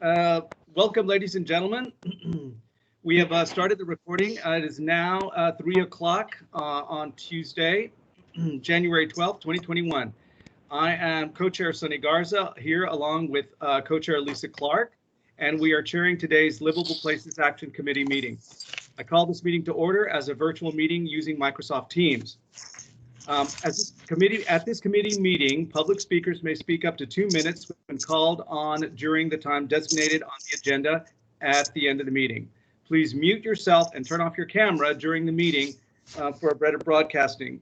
Welcome, ladies and gentlemen. We have started the recording. It is now 3 o'clock on Tuesday, January 12th, 2021. I am co-chair Sonny Garza here along with co-chair Lisa Clark, and we are chairing today's Livable Places Action Committee meeting. I call this meeting to order as a virtual meeting using Microsoft Teams. At this committee meeting, public speakers may speak up to 2 minutes when called on during the time designated on the agenda at the end of the meeting. Please mute yourself and turn off your camera during the meeting for better broadcasting.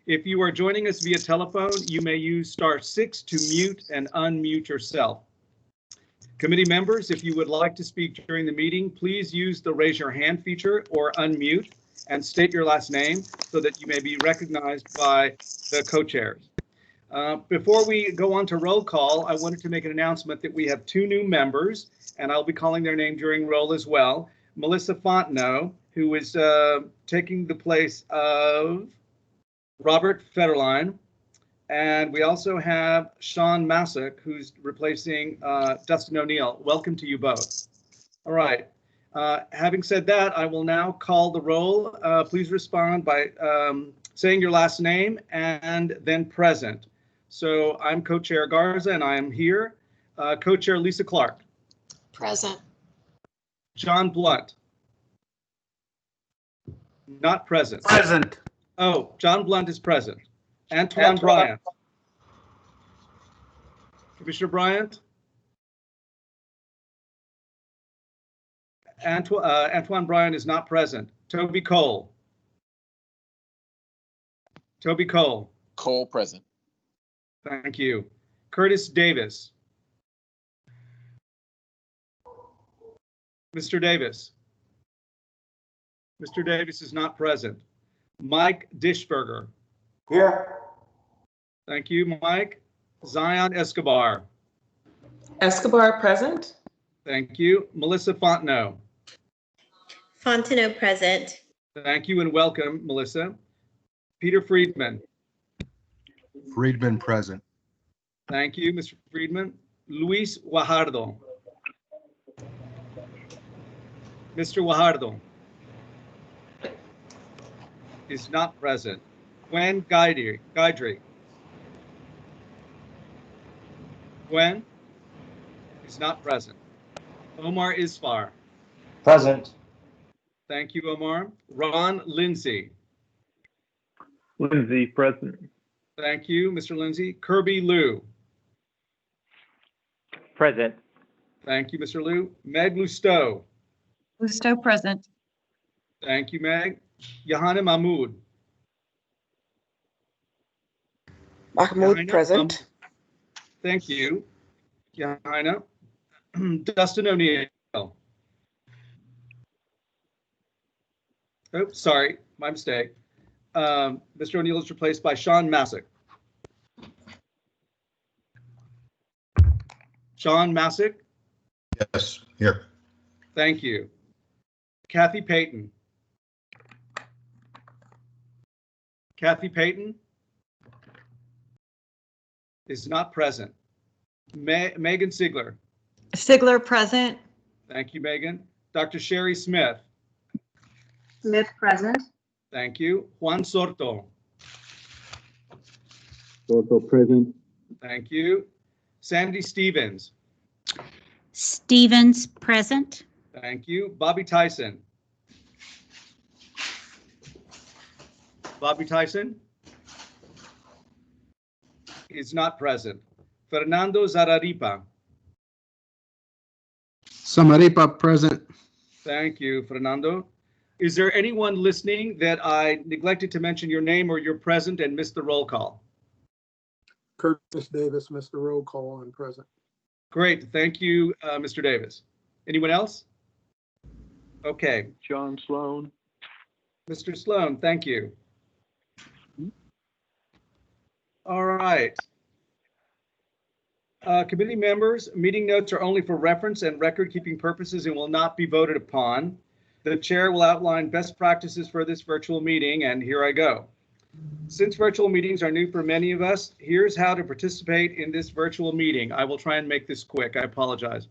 If you are joining us via telephone, you may use *6 to mute and unmute yourself. Committee members, if you would like to speak during the meeting, please use the raise your hand feature or unmute and state your last name so that you may be recognized by the co-chairs. Before we go on to roll call, I wanted to make an announcement that we have 2 new members, and I'll be calling their name during roll as well. Melissa Fontenot, who is taking the place of Robert Federline, and we also have Sean Massack, who's replacing Dustin O'Neill. Welcome to you both. All right. Having said that, I will now call the roll. Please respond by saying your last name and then present. So I'm co-chair Garza and I am here. Co-chair Lisa Clark. Present. John Blunt. Not present. Present. Oh, John Blunt is present. Antoine Bryant. Commissioner Bryant. Antoine Bryant is not present. Toby Cole. Toby Cole. Cole present. Thank you. Curtis Davis. Mr. Davis. Mr. Davis is not present. Mike Dishberger. Here. Thank you, Mike. Zion Escobar. Escobar present. Thank you. Melissa Fontenot. Fontenot present. Thank you and welcome, Melissa. Peter Friedman. Friedman present. Thank you, Mr. Friedman. Luis Guajardo. Mr. Guajardo is not present. Gwen Guidry. Gwen is not present. Omar Isfar. Present. Thank you, Omar. Ron Lindsay. Lindsay, present. Thank you, Mr. Lindsay. Kirby Liu. Present. Thank you, Mr. Liu. Meg Lousteau. Lousteau, present. Thank you, Meg. Johanna Mahmoud. Mahmoud, Johanna, present. Thank you, Johanna. Dustin O'Neill. Oh, sorry, my mistake. Mr. O'Neill is replaced by Sean Massack. Sean Massack? Yes, here. Thank you. Kathy Payton. Kathy Payton is not present. Megan Sigler. Sigler, present. Thank you, Megan. Dr. Sherry Smith. Smith, present. Thank you. Juan Sorto. Sorto, present. Thank you. Sandy Stevens. Stevens, present. Thank you. Bobby Tyson. Bobby Tyson is not present. Fernando Zararipa. Samaripa, present. Thank you, Fernando. Is there anyone listening that I neglected to mention your name or you're present and missed the roll call? Curtis Davis, Mr. Roll Call, and present. Great, thank you, Mr. Davis. Anyone else? Okay. John Sloan. Mr. Sloan, thank you. All right. Committee members, meeting notes are only for reference and record-keeping purposes and will not be voted upon. The chair will outline best practices for this virtual meeting, and here I go. Since virtual meetings are new for many of us, here's how to participate in this virtual meeting. I will try and make this quick. I apologize.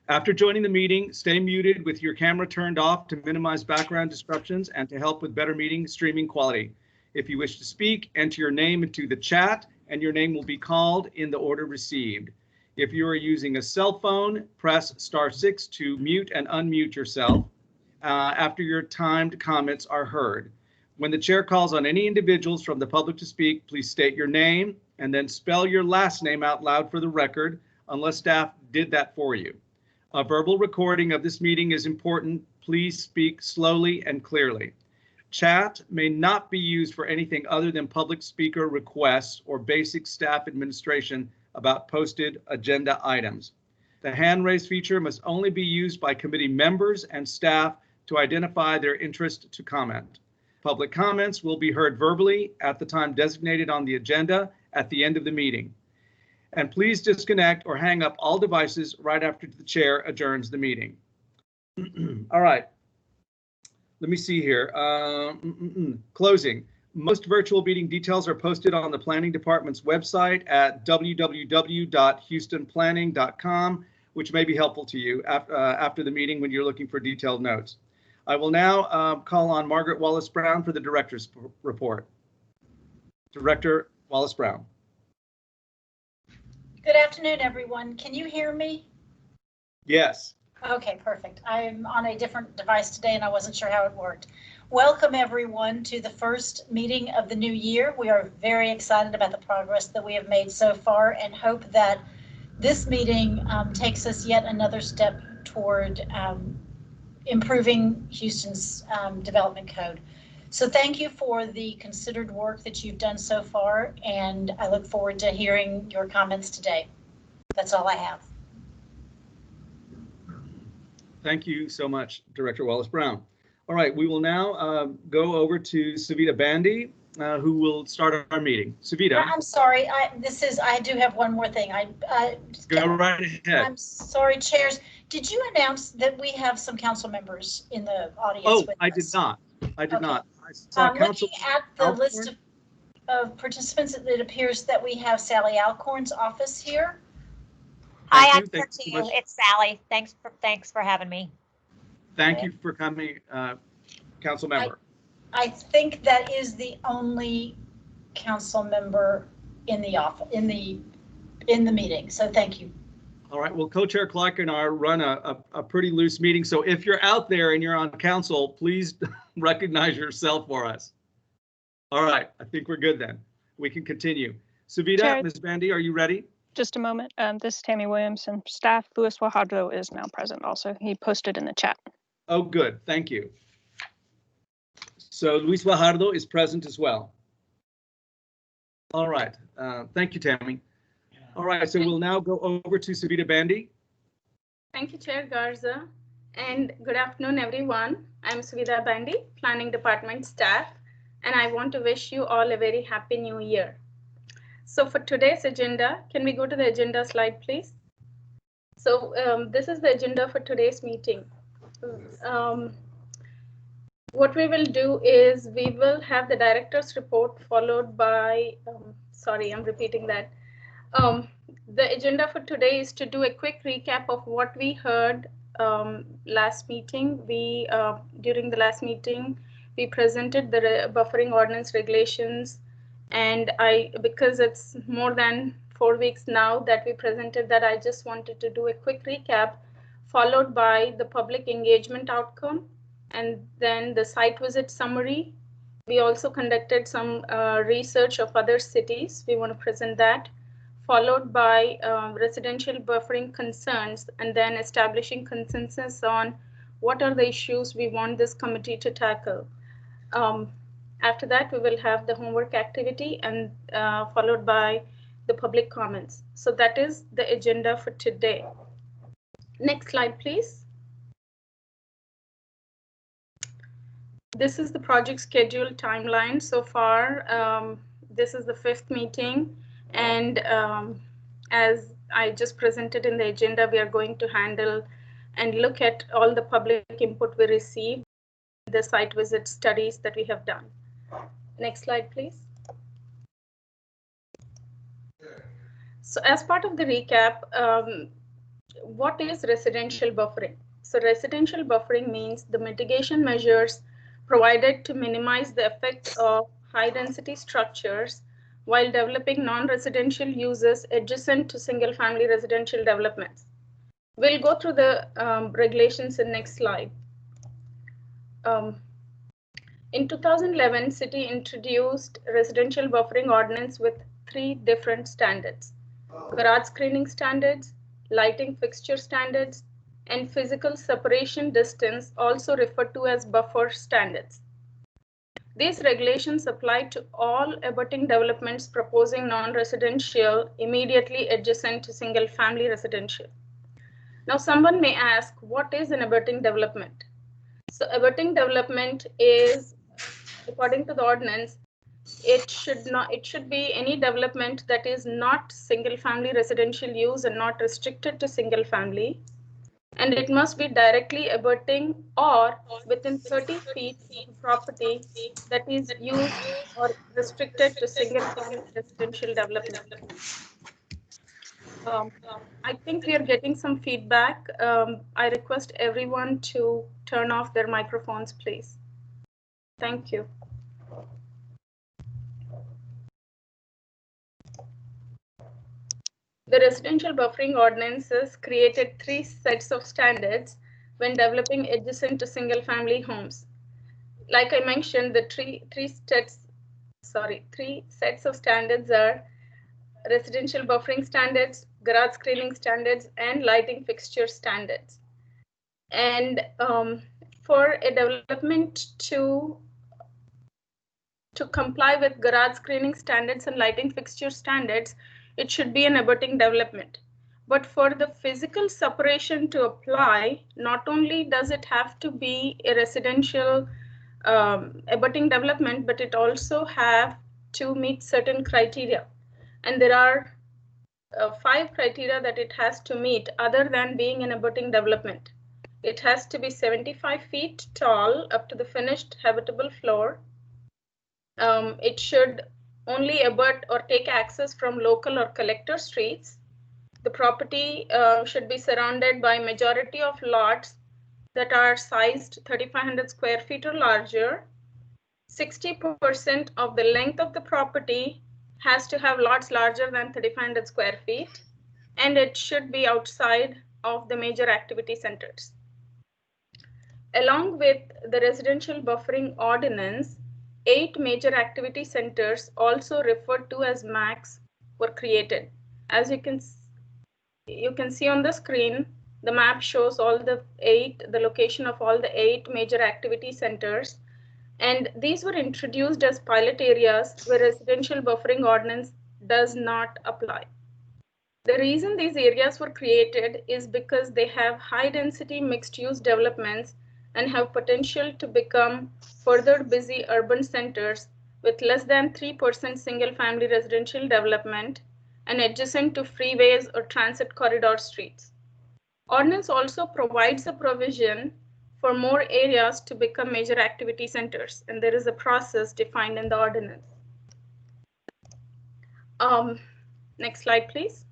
After joining the meeting, stay muted with your camera turned off to minimize background disruptions and to help with better meeting streaming quality. If you wish to speak, enter your name into the chat and your name will be called in the order received. If you are using a cell phone, press *6 to mute and unmute yourself after your timed comments are heard. When the chair calls on any individuals from the public to speak, please state your name and then spell your last name out loud for the record, unless staff did that for you. A verbal recording of this meeting is important. Please speak slowly and clearly. Chat may not be used for anything other than public speaker requests or basic staff administration about posted agenda items. The hand raise feature must only be used by committee members and staff to identify their interest to comment. Public comments will be heard verbally at the time designated on the agenda at the end of the meeting. And please disconnect or hang up all devices right after the chair adjourns the meeting. All right. Let me see here. Closing. Most virtual meeting details are posted on the Planning Department's website at www.houstonplanning.com, which may be helpful to you after the meeting when you're looking for detailed notes. I will now call on Margaret Wallace-Brown for the director's report. Director Wallace-Brown. Good afternoon, everyone. Can you hear me? Yes. Okay, perfect. I'm on a different device today and I wasn't sure how it worked. Welcome everyone to the first meeting of the new year. We are very excited about the progress that we have made so far and hope that this meeting takes us yet another step toward improving Houston's development code. So thank you for the considered work that you've done so far, and I look forward to hearing your comments today. That's all I have. Thank you so much, Director Wallace-Brown. All right, we will now go over to Savita Bandy, who will start our meeting. Savita. I'm sorry, I do have one more thing. Go right ahead. I'm sorry, chairs. Did you announce that we have some council members in the audience? Oh, with I us? did not. I did Okay. not. I saw council. Looking at the list of participants, it appears that we have Sally Alcorn's office here. Hi, I'm Thank here you so too. much. It's Sally. Thanks for having me. Thank you for coming, council member. I think that is the only council member in the office in the meeting. So thank you. All right. Well, Co-Chair Clark and I run a pretty loose meeting. So if you're out there and you're on council, please recognize yourself for us. All right. I think we're good then. We can continue. Savita, Chair, Ms. Bandy, are you ready? just a moment. This is Tammy Williams and staff. Luis Guajardo is now present also. He posted in the chat. Oh, good. Thank you. So Luis Guajardo is present as well. All right. Thank you, Tammy. All right. So we'll now go over to Savita Bandy. Thank you, Chair Garza. And good afternoon, everyone. I'm Savita Bandy, Planning Department staff, and I want to wish you all a very happy new year. So for today's agenda, can we go to the agenda slide, please? So this is the agenda for today's meeting. What we will do is we will have the director's report followed by, sorry, I'm repeating that. The agenda for today is to do a quick recap of what we heard last meeting. During the last meeting, we presented the buffering ordinance regulations, and because it's more than 4 weeks now that we presented that, I just wanted to do a quick recap, followed by the public engagement outcome, and then the site visit summary. We also conducted some research of other cities. We want to present that, followed by residential buffering concerns, and then establishing consensus on what are the issues we want this committee to tackle. After that, we will have the homework activity and followed by the public comments. So that is the agenda for today. Next slide, please. This is the project schedule timeline so far. This is the 5th meeting. And as I just presented in the agenda, we are going to handle and look at all the public input we received, the site visit studies that we have done. Next slide, please. So as part of the recap, what is residential buffering? So residential buffering means the mitigation measures provided to minimize the effect of high density structures while developing non-residential uses adjacent to single family residential developments. We'll go through the regulations in next slide. In 2011, city introduced residential buffering ordinance with 3 different standards: garage screening standards, lighting fixture standards, and physical separation distance, also referred to as buffer standards. These regulations apply to all abutting developments proposing non-residential immediately adjacent to single family residential. Now someone may ask, what is an abutting development? So abutting development is, according to the ordinance, it should be any development that is not single family residential use and not restricted to single family, and it must be directly abutting or within 30 feet of property that is used or restricted to single family residential development. I think we are getting some feedback. I request everyone to turn off their microphones, please. Thank you. The residential buffering ordinances created 3 sets of standards when developing adjacent to single family homes. Like I mentioned, the three sets of standards are residential buffering standards, garage screening standards, and lighting fixture standards. And for a development to comply with garage screening standards and lighting fixture standards, it should be an abutting development. But for the physical separation to apply, not only does it have to be a residential abutting development, but it also have to meet certain criteria. And there are 5 criteria that it has to meet other than being an abutting development. It has to be 75 feet tall up to the finished habitable floor. It should only abut or take access from local or collector streets. The property should be surrounded by majority of lots that are sized 3,500 square feet or larger. 60% of the length of the property has to have lots larger than 3,500 square feet, and it should be outside of the major activity centers. Along with the residential buffering ordinance, 8 major activity centers, also referred to as MACs, were created. As you can see on the screen, the map shows all the location of all the 8 major activity centers. And these were introduced as pilot areas where residential buffering ordinance does not apply. The reason these areas were created is because they have high density mixed use developments and have potential to become further busy urban centers with less than 3% single family residential development and adjacent to freeways or transit corridor streets. Ordinance also provides a provision for more areas to become major activity centers, and there is a process defined in the ordinance. Next slide, please.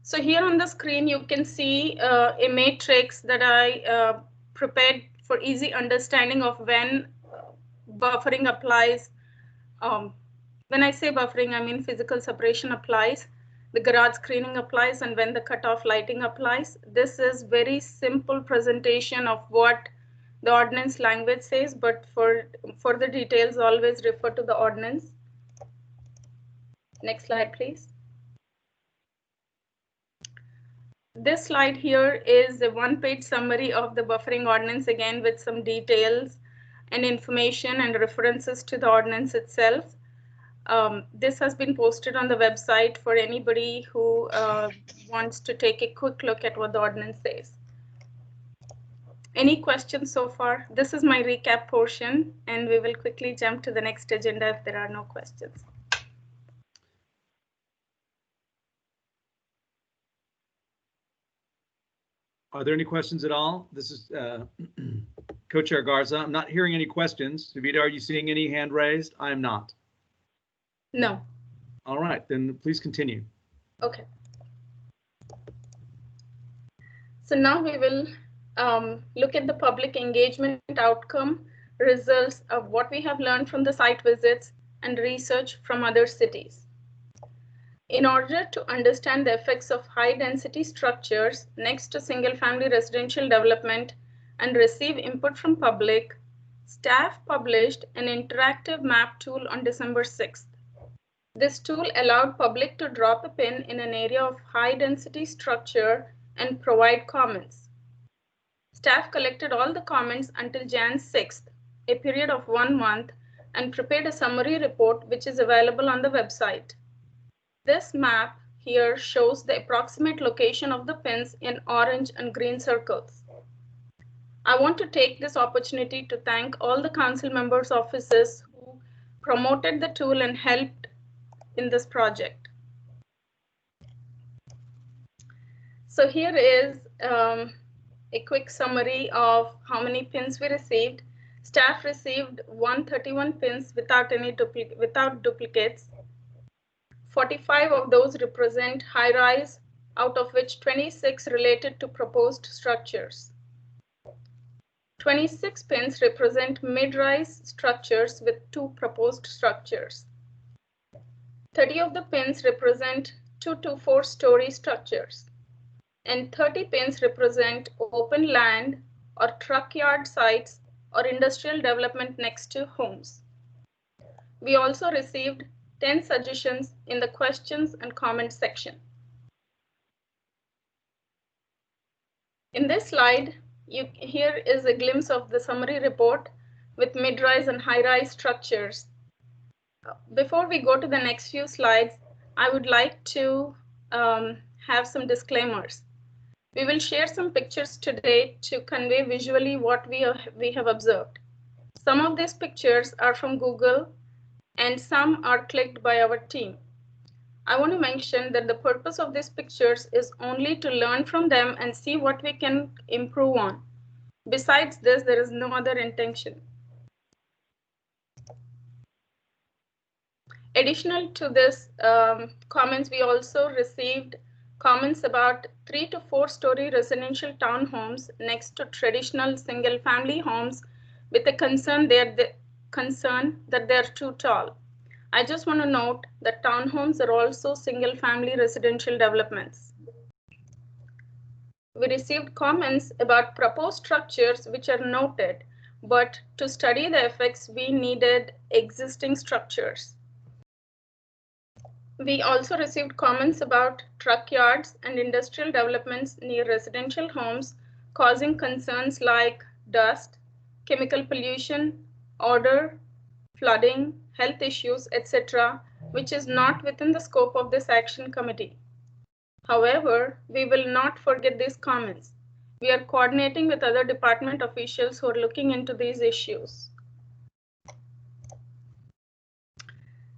So here on the screen, you can see a matrix that I prepared for easy understanding of when buffering applies. When I say buffering, I mean physical separation applies, the garage screening applies, and when the cutoff lighting applies. This is very simple presentation of what the ordinance language says, but for further details, always refer to the ordinance. Next slide, please. This slide here is a 1-page summary of the buffering ordinance, again with some details and information and references to the ordinance itself. This has been posted on the website for anybody who wants to take a quick look at what the ordinance says. Any questions so far? This is my recap portion, and we will quickly jump to the next agenda if there are no questions. Are there any questions at all? This is Co-Chair Garza. I'm not hearing any questions. Davida, are you seeing any hand raised? I am not. No. All right, then please continue. Okay. So now we will look at the public engagement outcome results of what we have learned from the site visits and research from other cities. In order to understand the effects of high density structures next to single family residential development and receive input from public, staff published an interactive map tool on December 6th. This tool allowed public to drop a pin in an area of high density structure and provide comments. Staff collected all the comments until Jan 6th, a period of 1 month, and prepared a summary report which is available on the website. This map here shows the approximate location of the pins in orange and green circles. I want to take this opportunity to thank all the council members' offices who promoted the tool and helped in this project. So here is a quick summary of how many pins we received. Staff received 131 pins without duplicates. 45 of those represent high-rise, out of which 26 related to proposed structures. 26 pins represent mid-rise structures with 2 proposed structures. 30 of the pins represent 2 to 4 story structures. And 30 pins represent open land or truck yard sites or industrial development next to homes. We also received 10 suggestions in the questions and comments section. In this slide, here is a glimpse of the summary report with mid-rise and high-rise structures. Before we go to the next few slides, I would like to have some disclaimers. We will share some pictures today to convey visually what we have observed. Some of these pictures are from Google and some are clicked by our team. I want to mention that the purpose of these pictures is only to learn from them and see what we can improve on. Besides this, there is no other intention. Additional to this comments, we also received comments about 3 to 4 story residential townhomes next to traditional single family homes with a concern that they're too tall. I just want to note that townhomes are also single family residential developments. We received comments about proposed structures which are noted, but to study the effects, we needed existing structures. We also received comments about truck yards and industrial developments near residential homes causing concerns like dust, chemical pollution, odor, flooding, health issues, etc., which is not within the scope of this action committee. However, we will not forget these comments. We are coordinating with other department officials who are looking into these issues.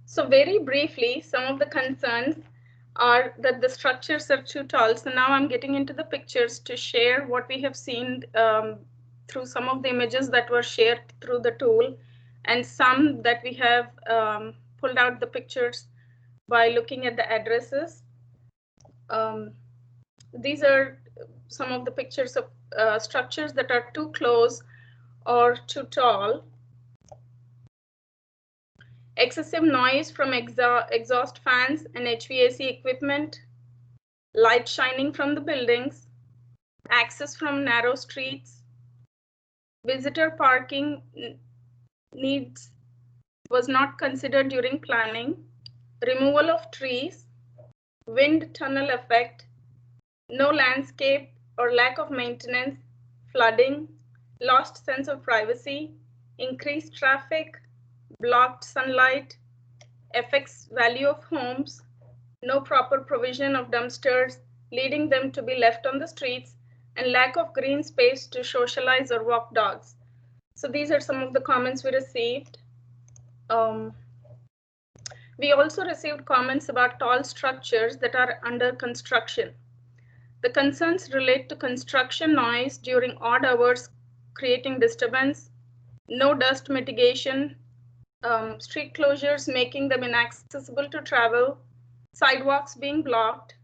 So very briefly, some of the concerns are that the structures are too tall. So now I'm getting into the pictures to share what we have seen through some of the images that were shared through the tool, and some that we have pulled out the pictures by looking at the addresses. These are some of the pictures of structures that are too close or too tall. Excessive noise from exhaust fans and HVAC equipment, light shining from the buildings, access from narrow streets, visitor parking needs was not considered during planning, removal of trees, wind tunnel effect, no landscape or lack of maintenance, flooding, lost sense of privacy, increased traffic, blocked sunlight, affects value of homes, no proper provision of dumpsters, leading them to be left on the streets, and lack of green space to socialize or walk dogs. So these are some of the comments we received. We also received comments about tall structures that are under construction. The concerns relate to construction noise during odd hours, creating disturbance, no dust mitigation, street closures making them inaccessible to travel, sidewalks being blocked,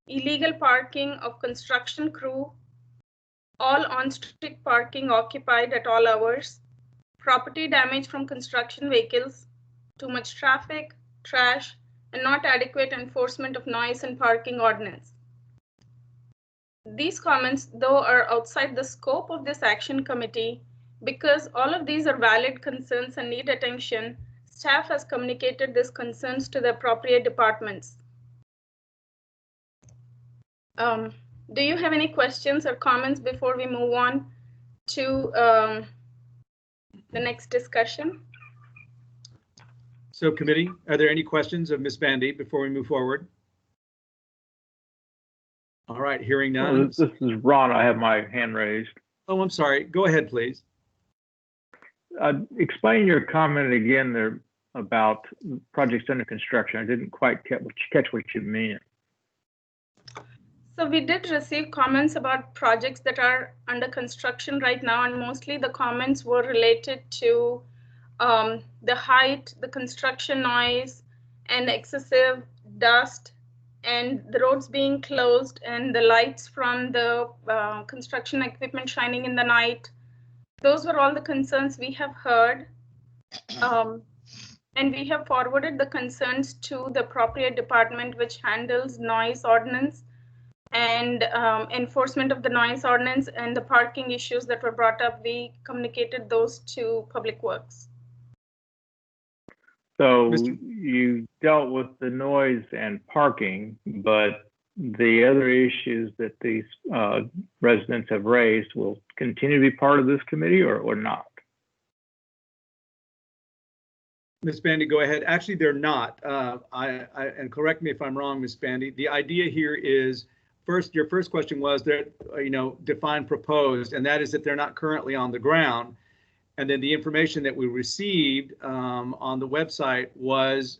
illegal parking of construction crew, all on-street parking occupied at all hours, property damage from construction vehicles, too much traffic, trash, and not adequate enforcement of noise and parking ordinance. These comments, though, are outside the scope of this action committee. Because all of these are valid concerns and need attention, staff has communicated these concerns to the appropriate departments. Do you have any questions or comments before we move on to the next discussion? So committee, are there any questions of Ms. Bandy before we move forward? All right, hearing none. This is Ron. I have my hand raised. Oh, I'm sorry. Go ahead, please. Explain your comment again there about projects under construction. I didn't quite catch what you mean. So we did receive comments about projects that are under construction right now, and mostly the comments were related to the height, the construction noise, and excessive dust, and the roads being closed, and the lights from the construction equipment shining in the night. Those were all the concerns we have heard. And we have forwarded the concerns to the appropriate department which handles noise ordinance and enforcement of the noise ordinance, and the parking issues that were brought up. We communicated those to Public Works. So you dealt with the noise and parking, but the other issues that these residents have raised will continue to be part of this committee or not? Ms. Bandy, go ahead. Actually, they're not. And correct me if I'm wrong, Ms. Bandy. The idea here is, first, your first question was that, define proposed, and that is that they're not currently on the ground. And then the information that we received on the website was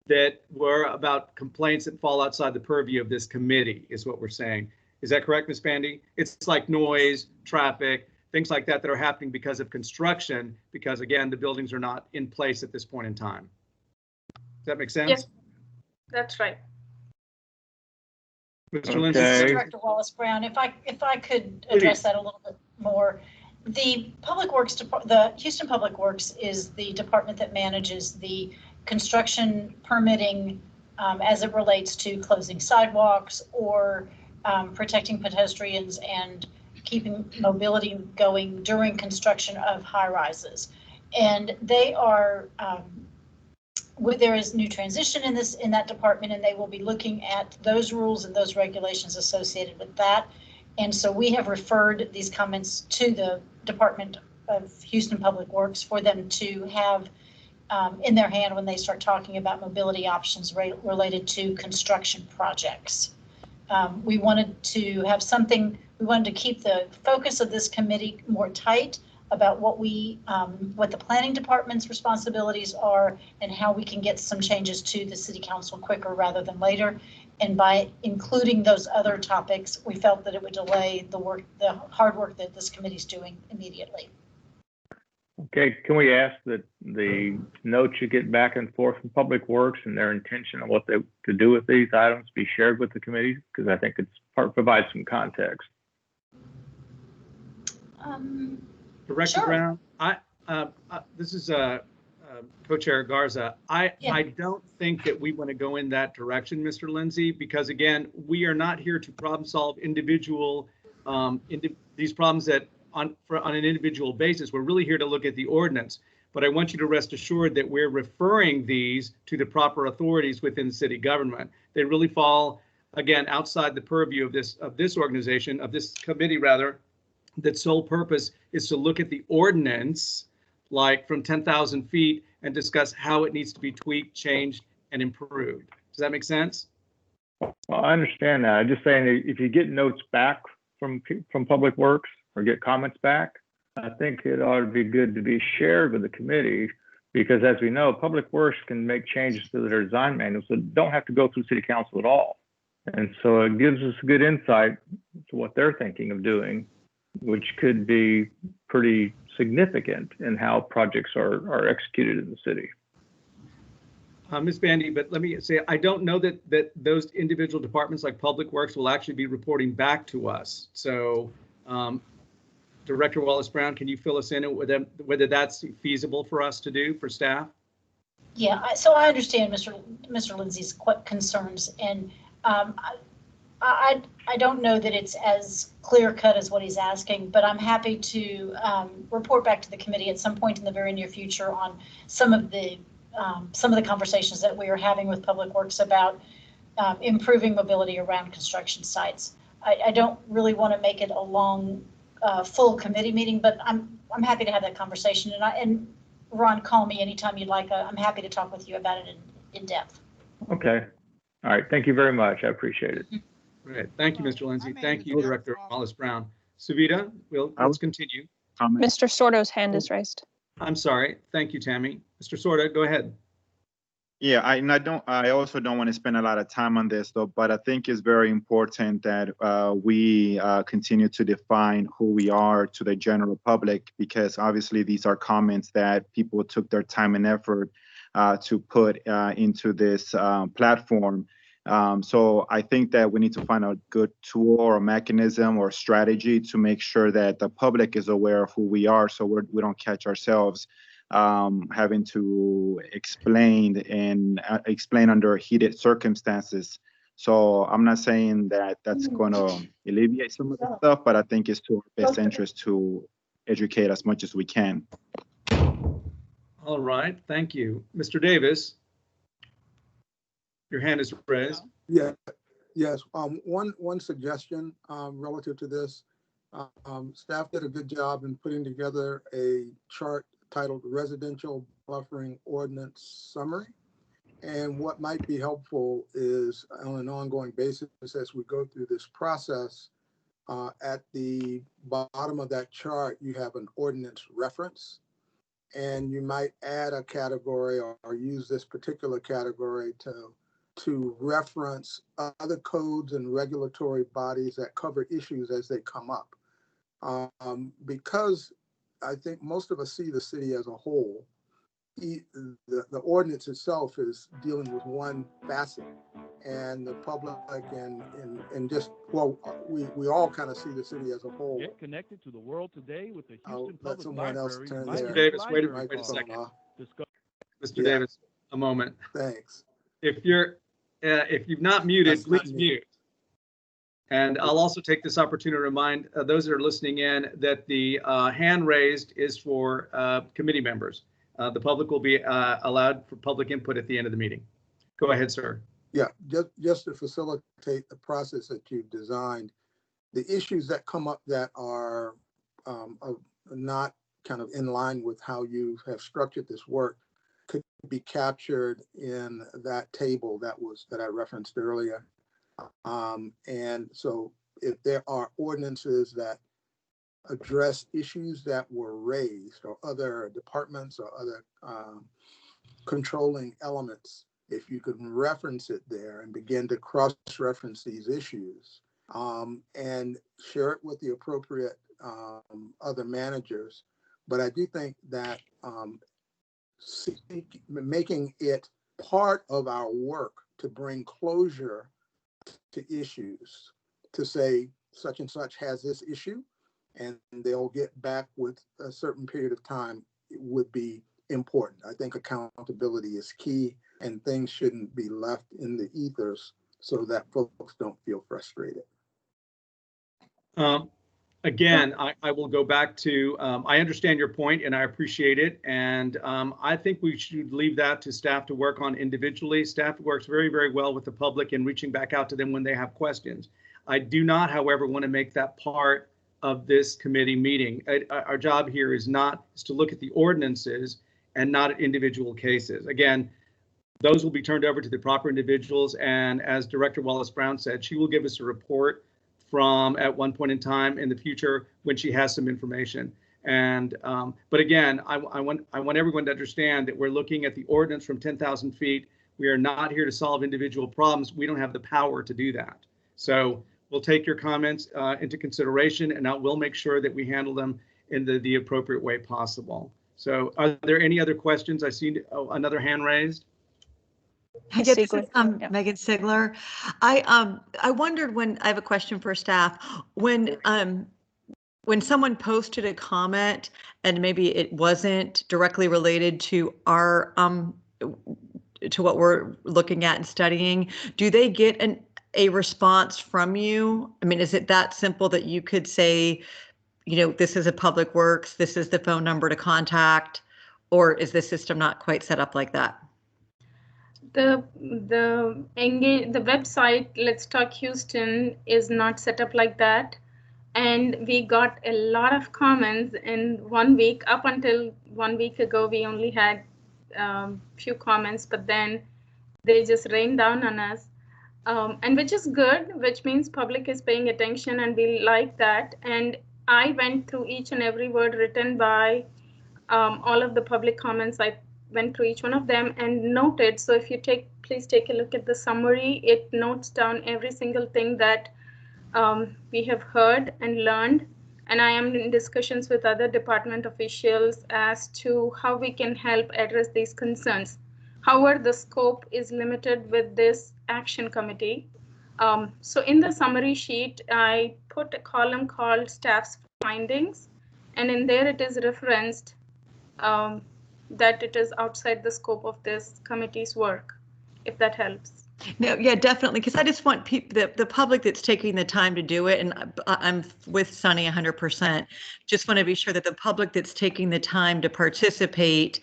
that were about complaints that fall outside the purview of this committee, is what we're saying. Is that correct, Ms. Bandy? It's like noise, traffic, things like that that are happening because of construction, because again, the buildings are not in place at this point in time. Does that make sense? Yes, that's right. Mr. Okay. Lindsay? Director Wallace Brown, if I could address that a little bit more. The Public Works, the Houston Public Works is the department that manages the construction permitting as it relates to closing sidewalks or protecting pedestrians and keeping mobility going during construction of high rises. And they are, there is new transition in that department, and they will be looking at those rules and those regulations associated with that. And so we have referred these comments to the Department of Houston Public Works for them to have in their hand when they start talking about mobility options related to construction projects. We wanted to have something, we wanted to keep the focus of this committee more tight about what the planning department's responsibilities are and how we can get some changes to the city council quicker rather than later. And by including those other topics, we felt that it would delay the hard work that this committee is doing immediately. Okay, can we ask that the notes you get back and forth from Public Works and their intention on what they to do with these items be shared with the committee? Because I think it's provides some context. Director Sure. Brown, this is Co-Chair Garza. I don't think that we want to go in that direction, Mr. Lindsay, because again, we are not here to problem solve individual these problems that on an individual basis. We're really here to look at the ordinance. But I want you to rest assured that we're referring these to the proper authorities within city government. They really fall, again, outside the purview of this organization, of this committee rather, that sole purpose is to look at the ordinance, like from 10,000 feet, and discuss how it needs to be tweaked, changed, and improved. Does that make sense? Well, I understand that. I'm just saying that if you get notes back from Public Works or get comments back, I think it ought to be good to be shared with the committee, because as we know, Public Works can make changes to their design manuals that don't have to go through City Council at all. And so it gives us a good insight to what they're thinking of doing, which could be pretty significant in how projects are executed in the city. Ms. Bandy, but let me say, I don't know that those individual departments like Public Works will actually be reporting back to us. So Director Wallace Brown, can you fill us in whether that's feasible for us to do for staff? Yeah, so I understand Mr. Lindsay's concerns, and I don't know that it's as clear cut as what he's asking, but I'm happy to report back to the committee at some point in the very near future on some of the conversations that we are having with Public Works about improving mobility around construction sites. I don't really want to make it a long, full committee meeting, but I'm happy to have that conversation. And Ron, call me anytime you'd like. I'm happy to talk with you about it in depth. Okay. All right. Thank you very much. I appreciate it. Great. Thank you, Mr. Lindsay. Thank you, Director Wallace Brown. Savita, let's continue. Mr. Sordo's hand is raised. I'm sorry. Thank you, Tammy. Mr. Sordo, go ahead. Yeah, I also don't want to spend a lot of time on this though, but I think it's very important that we continue to define who we are to the general public, because obviously these are comments that people took their time and effort to put into this platform. So I think that we need to find a good tool or a mechanism or strategy to make sure that the public is aware of who we are, so we don't catch ourselves having to explain under heated circumstances. So I'm not saying that that's going to alleviate some of the stuff, but I think it's to our best interest to educate as much as we can. All right, thank you. Mr. Davis, your hand is raised. Yeah, yes. One suggestion relative to this. Staff did a good job in putting together a chart titled Residential Buffering Ordinance Summary. And what might be helpful is on an ongoing basis as we go through this process, at the bottom of that chart, you have an ordinance reference, and you might add a category or use this particular category to reference other codes and regulatory bodies that cover issues as they come up. Because I think most of us see the city as a whole. The ordinance itself is dealing with one facet, and the public and just, well, we all kind of see the city as a whole. Get connected to the world today with the Houston Let Public someone else Library. turn Mr. their Davis, wait a microphone second. off. Mr. Davis, a moment. Thanks. If you've not muted, That's not please me. mute. And I'll also take this opportunity to remind those that are listening in that the hand raised is for committee members. The public will be allowed for public input at the end of the meeting. Go ahead, sir. Yeah, just to facilitate the process that you've designed, the issues that come up that are not kind of in line with how you have structured this work could be captured in that table that I referenced earlier. And so if there are ordinances that address issues that were raised, or other departments or other controlling elements, if you can reference it there and begin to cross-reference these issues and share it with the appropriate other managers. But I do think that making it part of our work to bring closure to issues, to say such and such has this issue, and they'll get back with a certain period of time, would be important. I think accountability is key, and things shouldn't be left in the ethers so that folks don't feel frustrated. Again, I will go back to, I understand your point and I appreciate it. And I think we should leave that to staff to work on individually. Staff works very, very well with the public and reaching back out to them when they have questions. I do not, however, want to make that part of this committee meeting. Our job here is to look at the ordinances and not at individual cases. Again, those will be turned over to the proper individuals. And as Director Wallace Brown said, she will give us a report from at one point in time in the future when she has some information. And but again, I want everyone to understand that we're looking at the ordinance from 10,000 feet. We are not here to solve individual problems. We don't have the power to do that. So we'll take your comments into consideration, and we'll make sure that we handle them in the appropriate way possible. So are there any other questions? I see another hand raised. Hi, this is Megan Sigler. I wondered, when I have a question for staff, when when someone posted a comment and maybe it wasn't directly related to our to what we're looking at and studying, do they get a response from you? I mean, is it that simple that you could say, you know, this is a Public Works, this is the phone number to contact, or is the system not quite set up like that? The website Let's Talk Houston is not set up like that, and we got a lot of comments in 1 week. Up until 1 week ago, we only had few comments, but then they just rained down on us, and which is good, which means public is paying attention, and we like that. And I went through each and every word written by all of the public comments. I went through each one of them and noted. So if you please take a look at the summary. It notes down every single thing that we have heard and learned. And I am in discussions with other department officials as to how we can help address these concerns. However, the scope is limited with this action committee. So in the summary sheet, I put a column called staff's findings, and in there it is referenced that it is outside the scope of this committee's work, if that helps. No, yeah, definitely. Because I just want people, the public that's taking the time to do it, and I'm with Sunny 100%. Just want to be sure that the public that's taking the time to participate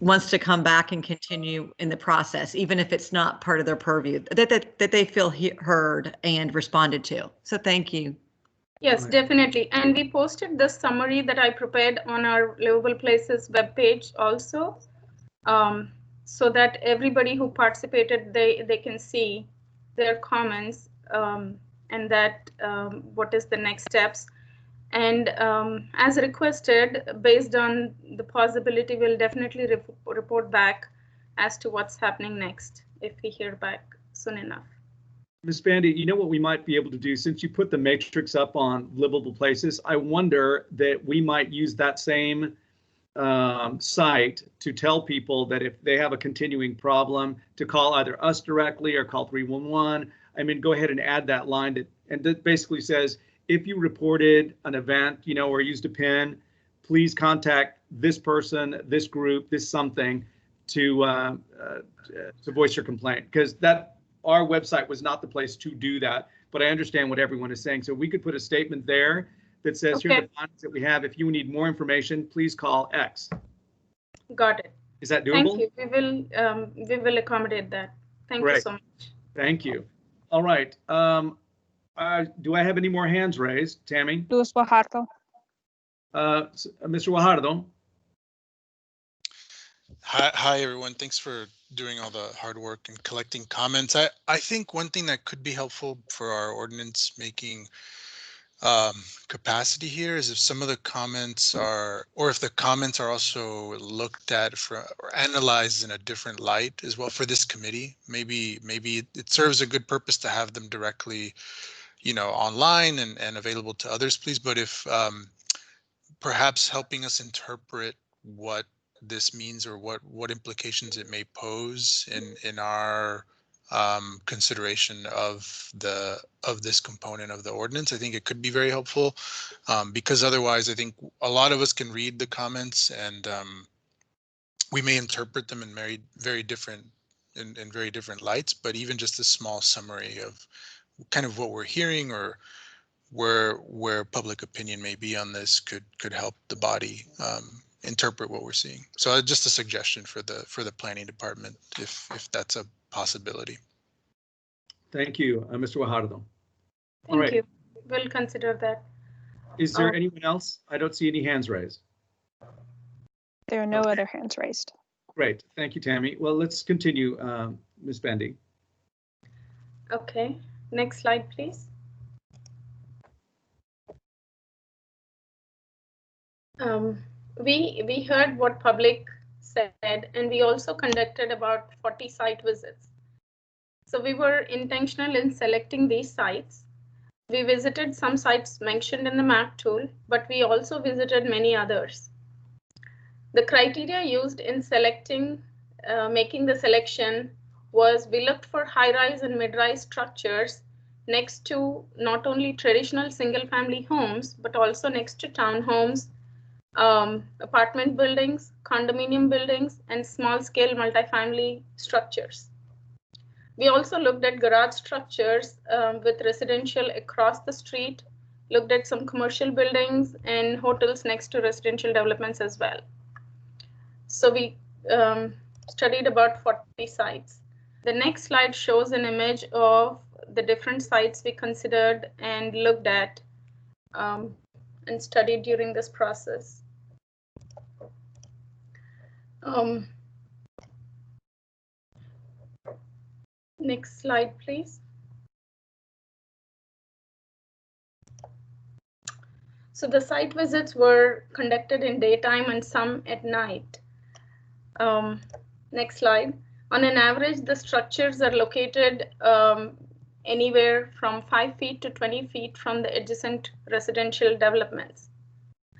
wants to come back and continue in the process, even if it's not part of their purview, that they feel heard and responded to. So thank you. Yes, definitely. And we posted the summary that I prepared on our Livable Places webpage also, so that everybody who participated, they can see their comments and that what is the next steps. And as requested, based on the possibility, we'll definitely report back as to what's happening next if we hear back soon enough. Ms. Bandy, you know what we might be able to do, since you put the matrix up on Livable Places, I wonder that we might use that same site to tell people that if they have a continuing problem, to call either us directly or call 311. I mean, go ahead and add that line that basically says, if you reported an event, you know, or used a PIN, please contact this person, this group, this something to voice your complaint, because our website was not the place to do that, but I understand what everyone is saying. So we could put a statement there that says, here are the findings that we have. If you need more information, please call X. Got it. Is that doable? Thank you. We will accommodate that. Thank you so much. Thank you. All right. Do I have any more hands raised, Tammy? Luis Guajardo. Mr. Guajardo. Hi, everyone. Thanks for doing all the hard work and collecting comments. I think one thing that could be helpful for our ordinance making capacity here is if some of the comments are, or if the comments are also looked at or analyzed in a different light as well for this committee. Maybe it serves a good purpose to have them directly, you know, online and available to others, please. But if perhaps helping us interpret what this means or what implications it may pose in our consideration of this component of the ordinance, I think it could be very helpful, because otherwise I think a lot of us can read the comments and we may interpret them in very different lights. But even just a small summary of kind of what we're hearing or where public opinion may be on this could help the body interpret what we're seeing. So just a suggestion for the planning department, if that's a possibility. Thank you, Mr. Guajardo. Thank you. We'll consider that. Is there anyone else? I don't see any hands raised. There are no other hands raised. Great. Thank you, Tammy. Well, let's continue, Ms. Bandy. Okay. Next slide, please. We heard what public said, and we also conducted about 40 site visits. So we were intentional in selecting these sites. We visited some sites mentioned in the map tool, but we also visited many others. The criteria used in selecting, making the selection was we looked for high-rise and mid-rise structures next to not only traditional single-family homes, but also next to townhomes, apartment buildings, condominium buildings, and small-scale multifamily structures. We also looked at garage structures with residential across the street, looked at some commercial buildings and hotels next to residential developments as well. So we studied about 40 sites. The next slide shows an image of the different sites we considered and looked at and studied during this process. Next slide, please. So the site visits were conducted in daytime and some at night. Next slide. On an average, the structures are located anywhere from 5 feet to 20 feet from the adjacent residential developments.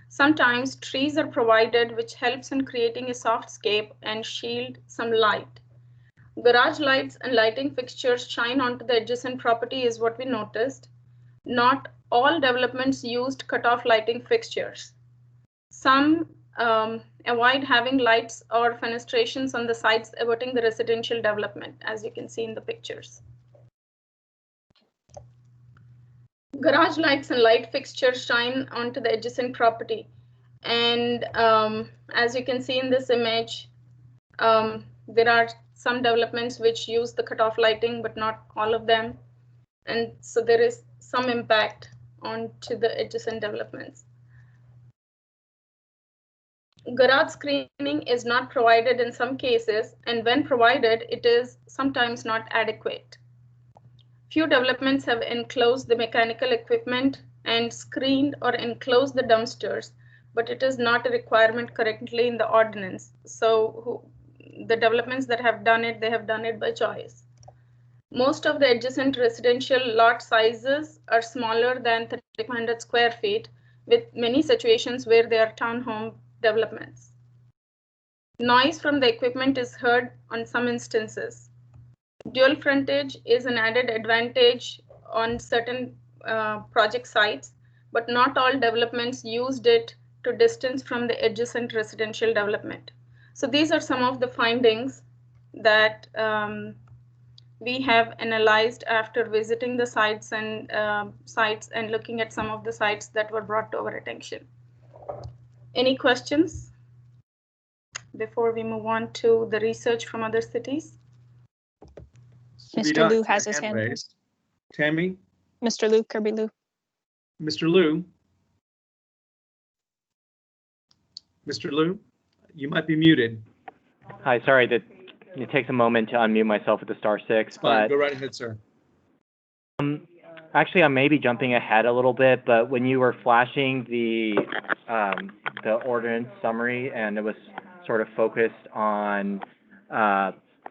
Sometimes trees are provided, which helps in creating a softscape and shield some light. Garage lights and lighting fixtures shine onto the adjacent property is what we noticed. Not all developments used cutoff lighting fixtures. Some avoid having lights or fenestrations on the sites abutting the residential development, as you can see in the pictures. Garage lights and light fixtures shine onto the adjacent property. And as you can see in this image, there are some developments which use the cutoff lighting, but not all of them. And so there is some impact onto the adjacent developments. Garage screening is not provided in some cases, and when provided, it is sometimes not adequate. Few developments have enclosed the mechanical equipment and screened or enclosed the dumpsters, but it is not a requirement currently in the ordinance. So the developments that have done it, they have done it by choice. Most of the adjacent residential lot sizes are smaller than 3,500 square feet, with many situations where they are townhome developments. Noise from the equipment is heard on some instances. Dual frontage is an added advantage on certain project sites, but not all developments used it to distance from the adjacent residential development. So these are some of the findings that we have analyzed after visiting the sites and looking at some of the sites that were brought to our attention. Any questions before we move on to the research from other cities? Mr. Liu has his hand raised. Tammy? Mr. Liu, Kirby Liu. Mr. Liu? Mr. Liu, you might be muted. Hi, sorry that it takes a moment to unmute myself with the *6. Fine, go right ahead, sir. Actually, I may be jumping ahead a little bit, but when you were flashing the ordinance summary and it was sort of focused on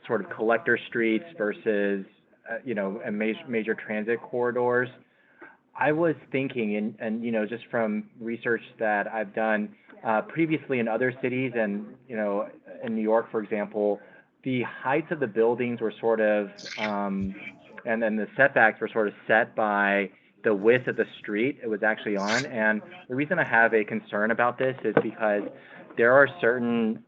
sort of collector streets versus major transit corridors, I was thinking, and just from research that I've done previously in other cities, and in New York, for example, the heights of the buildings were sort of, and then the setbacks were sort of set by the width of the street it was actually on. And the reason I have a concern about this is because there are certain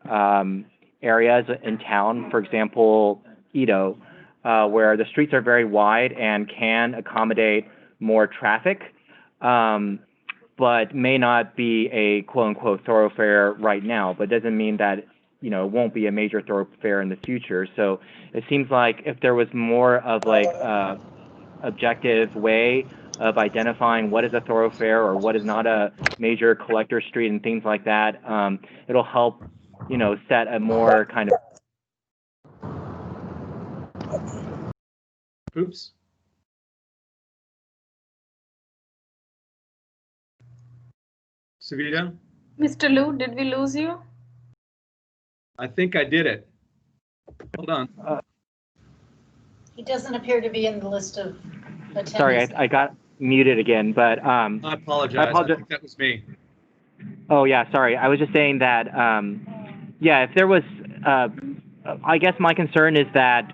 areas in town, for example, Edo, where the streets are very wide and can accommodate more traffic, but may not be a quote-unquote thoroughfare right now, but doesn't mean that it won't be a major thoroughfare in the future. So it seems like if there was more of like objective way of identifying what is a thoroughfare or what is not a major collector street and things like that, it'll help, set a more kind of. Oops. Savita? Mr. Liu, did we lose you? I think I did it. Hold on. He doesn't appear to be in the list of attendees. Sorry, I got muted again, but I apologize. I think that was me. Oh yeah, sorry. I was just saying that if there was I guess my concern is that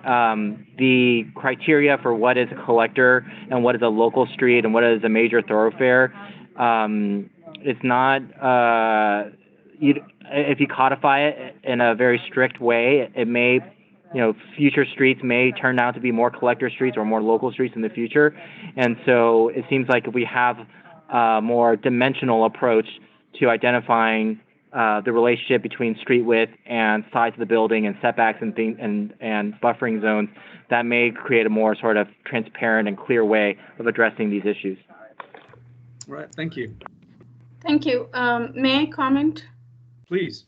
the criteria for what is a collector and what is a local street and what is a major thoroughfare, it's not, if you codify it in a very strict way, it may, future streets may turn out to be more collector streets or more local streets in the future. And so it seems like if we have a more dimensional approach to identifying the relationship between street width and size of the building and setbacks and buffering zones, that may create a more sort of transparent and clear way of addressing these issues. All right, thank you. Thank you. May I comment? Please.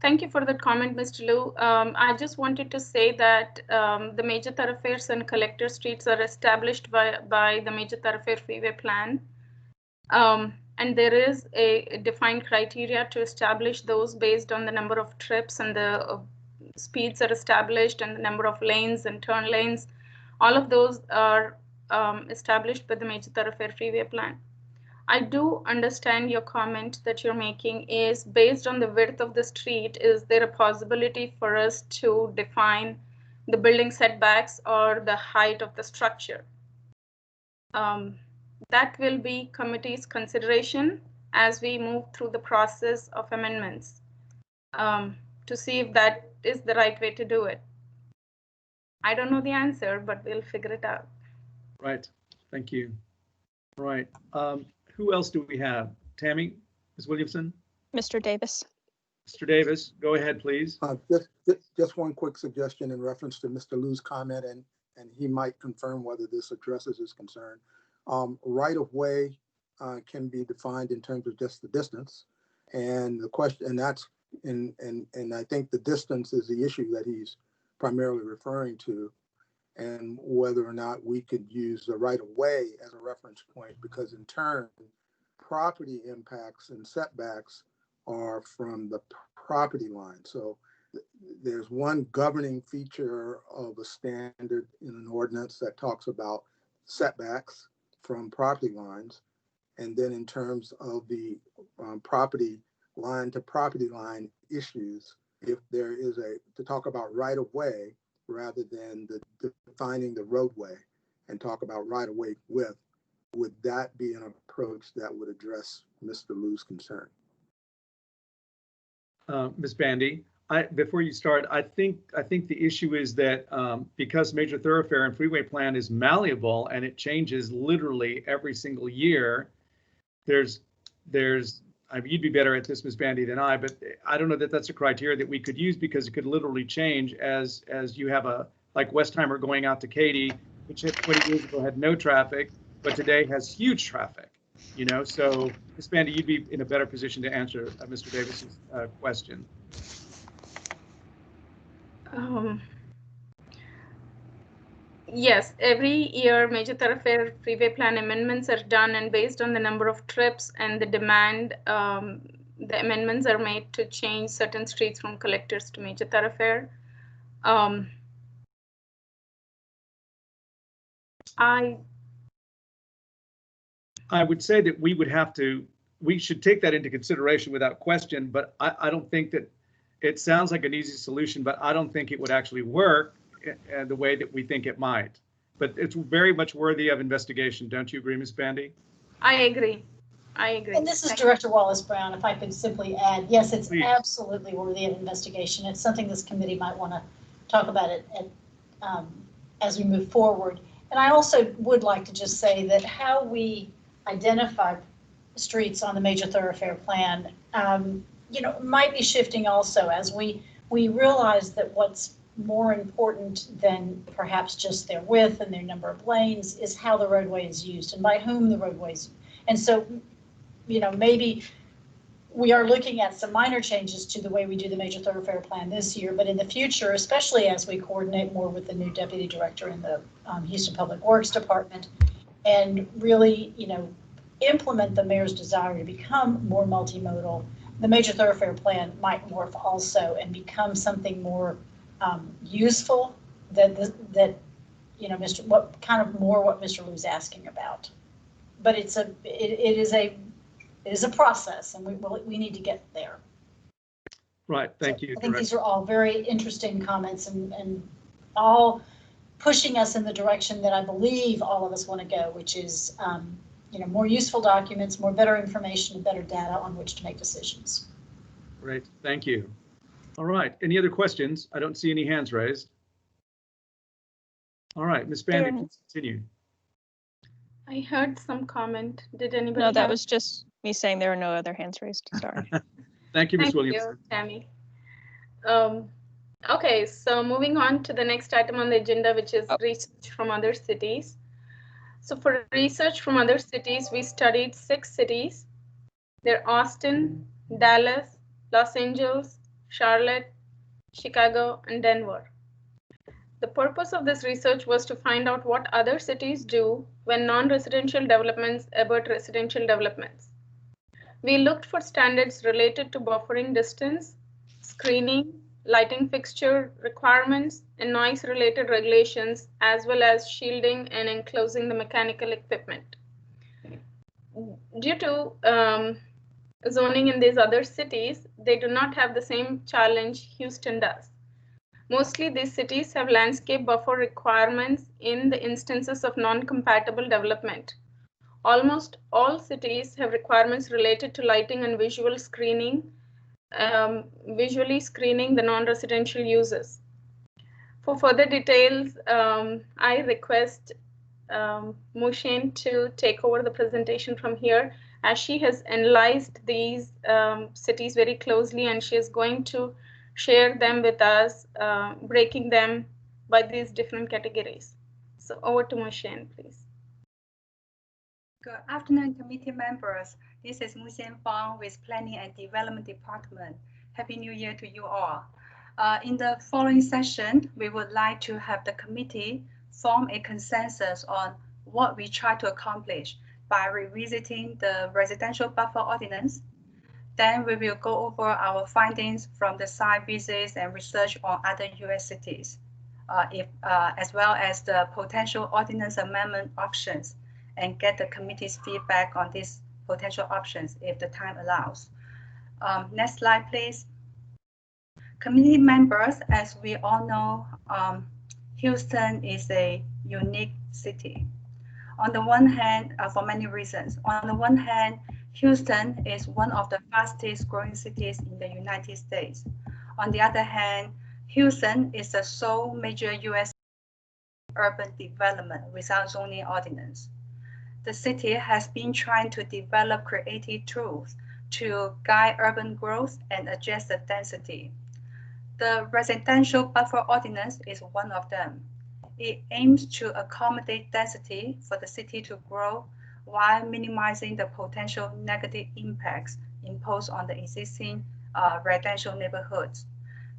Thank you for that comment, Mr. Liu. I just wanted to say that the major thoroughfares and collector streets are established by the major thoroughfare freeway plan. And there is a defined criteria to establish those based on the number of trips, and the speeds are established, and the number of lanes and turn lanes. All of those are established by the major thoroughfare freeway plan. I do understand your comment that you're making is based on the width of the street. Is there a possibility for us to define the building setbacks or the height of the structure? That will be committee's consideration as we move through the process of amendments to see if that is the right way to do it. I don't know the answer, but we'll figure it out. Right. Thank you. Right. Who else do we have? Tammy, Ms. Williamson? Mr. Davis. Mr. Davis, go ahead, please. Just one quick suggestion in reference to Mr. Liu's comment, and he might confirm whether this addresses his concern. Right of way can be defined in terms of just the distance, and the question, and that's and I think the distance is the issue that he's primarily referring to, and whether or not we could use the right of way as a reference point, because in turn, property impacts and setbacks are from the property line. So there's one governing feature of a standard in an ordinance that talks about setbacks from property lines. And then in terms of the property line to property line issues, if there is to talk about right of way rather than defining the roadway and talk about right of way width, would that be an approach that would address Mr. Liu's concern? Ms. Bandy, before you start, I think the issue is that because major thoroughfare and freeway plan is malleable and it changes literally every single year, you'd be better at this, Ms. Bandy, than I, but I don't know that that's a criteria that we could use, because it could literally change as you have like Westheimer going out to Katy, which 20 years ago had no traffic, but today has huge traffic. So Ms. Bandy, you'd be in a better position to answer Mr. Davis's question. Yes, every year major thoroughfare freeway plan amendments are done, and based on the number of trips and the demand, the amendments are made to change certain streets from collectors to major thoroughfare. I would say that we should take that into consideration without question, but I don't think that it sounds like an easy solution, but I don't think it would actually work the way that we think it might. But it's very much worthy of investigation. Don't you agree, Ms. Bandy? I agree. And this is Director Wallace Brown. If I could simply add, yes, it's absolutely worthy of investigation. It's something this committee might want to talk about it as we move forward. And I also would like to just say that how we identify streets on the major thoroughfare plan, might be shifting also as we realize that what's more important than perhaps just their width and their number of lanes is how the roadway is used and by whom the roadways. And so, maybe we are looking at some minor changes to the way we do the major thoroughfare plan this year, but in the future, especially as we coordinate more with the new deputy director in the Houston Public Works Department, and really, implement the mayor's desire to become more multimodal, the major thoroughfare plan might morph also and become something more useful that what Mr. Liu's asking about. But it is a process, and we need to get there. Right, thank you. I think these are all very interesting comments and all pushing us in the direction that I believe all of us want to go, which is more useful documents, more better information, and better data on which to make decisions. Great, thank you. All right, any other questions? I don't see any hands raised. All right, Ms. Bandy, please continue. I heard some comment. Did anybody? No, that was just me saying there are no other hands raised. Sorry. Thank you, Ms. Thank Williams. you, Tammy. Okay, so moving on to the next item on the agenda, which is research from other cities. So for research from other cities, we studied 6 cities. They're Austin, Dallas, Los Angeles, Charlotte, Chicago, and Denver. The purpose of this research was to find out what other cities do when non-residential developments abut residential developments. We looked for standards related to buffering distance, screening, lighting fixture requirements, and noise-related regulations, as well as shielding and enclosing the mechanical equipment. Due to zoning in these other cities, they do not have the same challenge Houston does. Mostly these cities have landscape buffer requirements in the instances of non-compatible development. Almost all cities have requirements related to lighting and visual screening, visually screening the non-residential uses. For further details, I request Mushane to take over the presentation from here, as she has analyzed these cities very closely, and she is going to share them with us, breaking them by these different categories. So over to Mushane, please. Good afternoon, committee members. This is Muxian Fang with Planning and Development Department. Happy New Year to you all. In the following session, we would like to have the committee form a consensus on what we try to accomplish by revisiting the residential buffer ordinance. Then we will go over our findings from the site visits and research on other US cities, as well as the potential ordinance amendment options, and get the committee's feedback on these potential options if the time allows. Next slide, please. Committee members, as we all know, Houston is a unique city. On the one hand, for many reasons. On the one hand, Houston is one of the fastest growing cities in the United States. On the other hand, Houston is the sole major US urban development without zoning ordinance. The city has been trying to develop creative tools to guide urban growth and adjust the density. The residential buffer ordinance is one of them. It aims to accommodate density for the city to grow while minimizing the potential negative impacts imposed on the existing residential neighborhoods.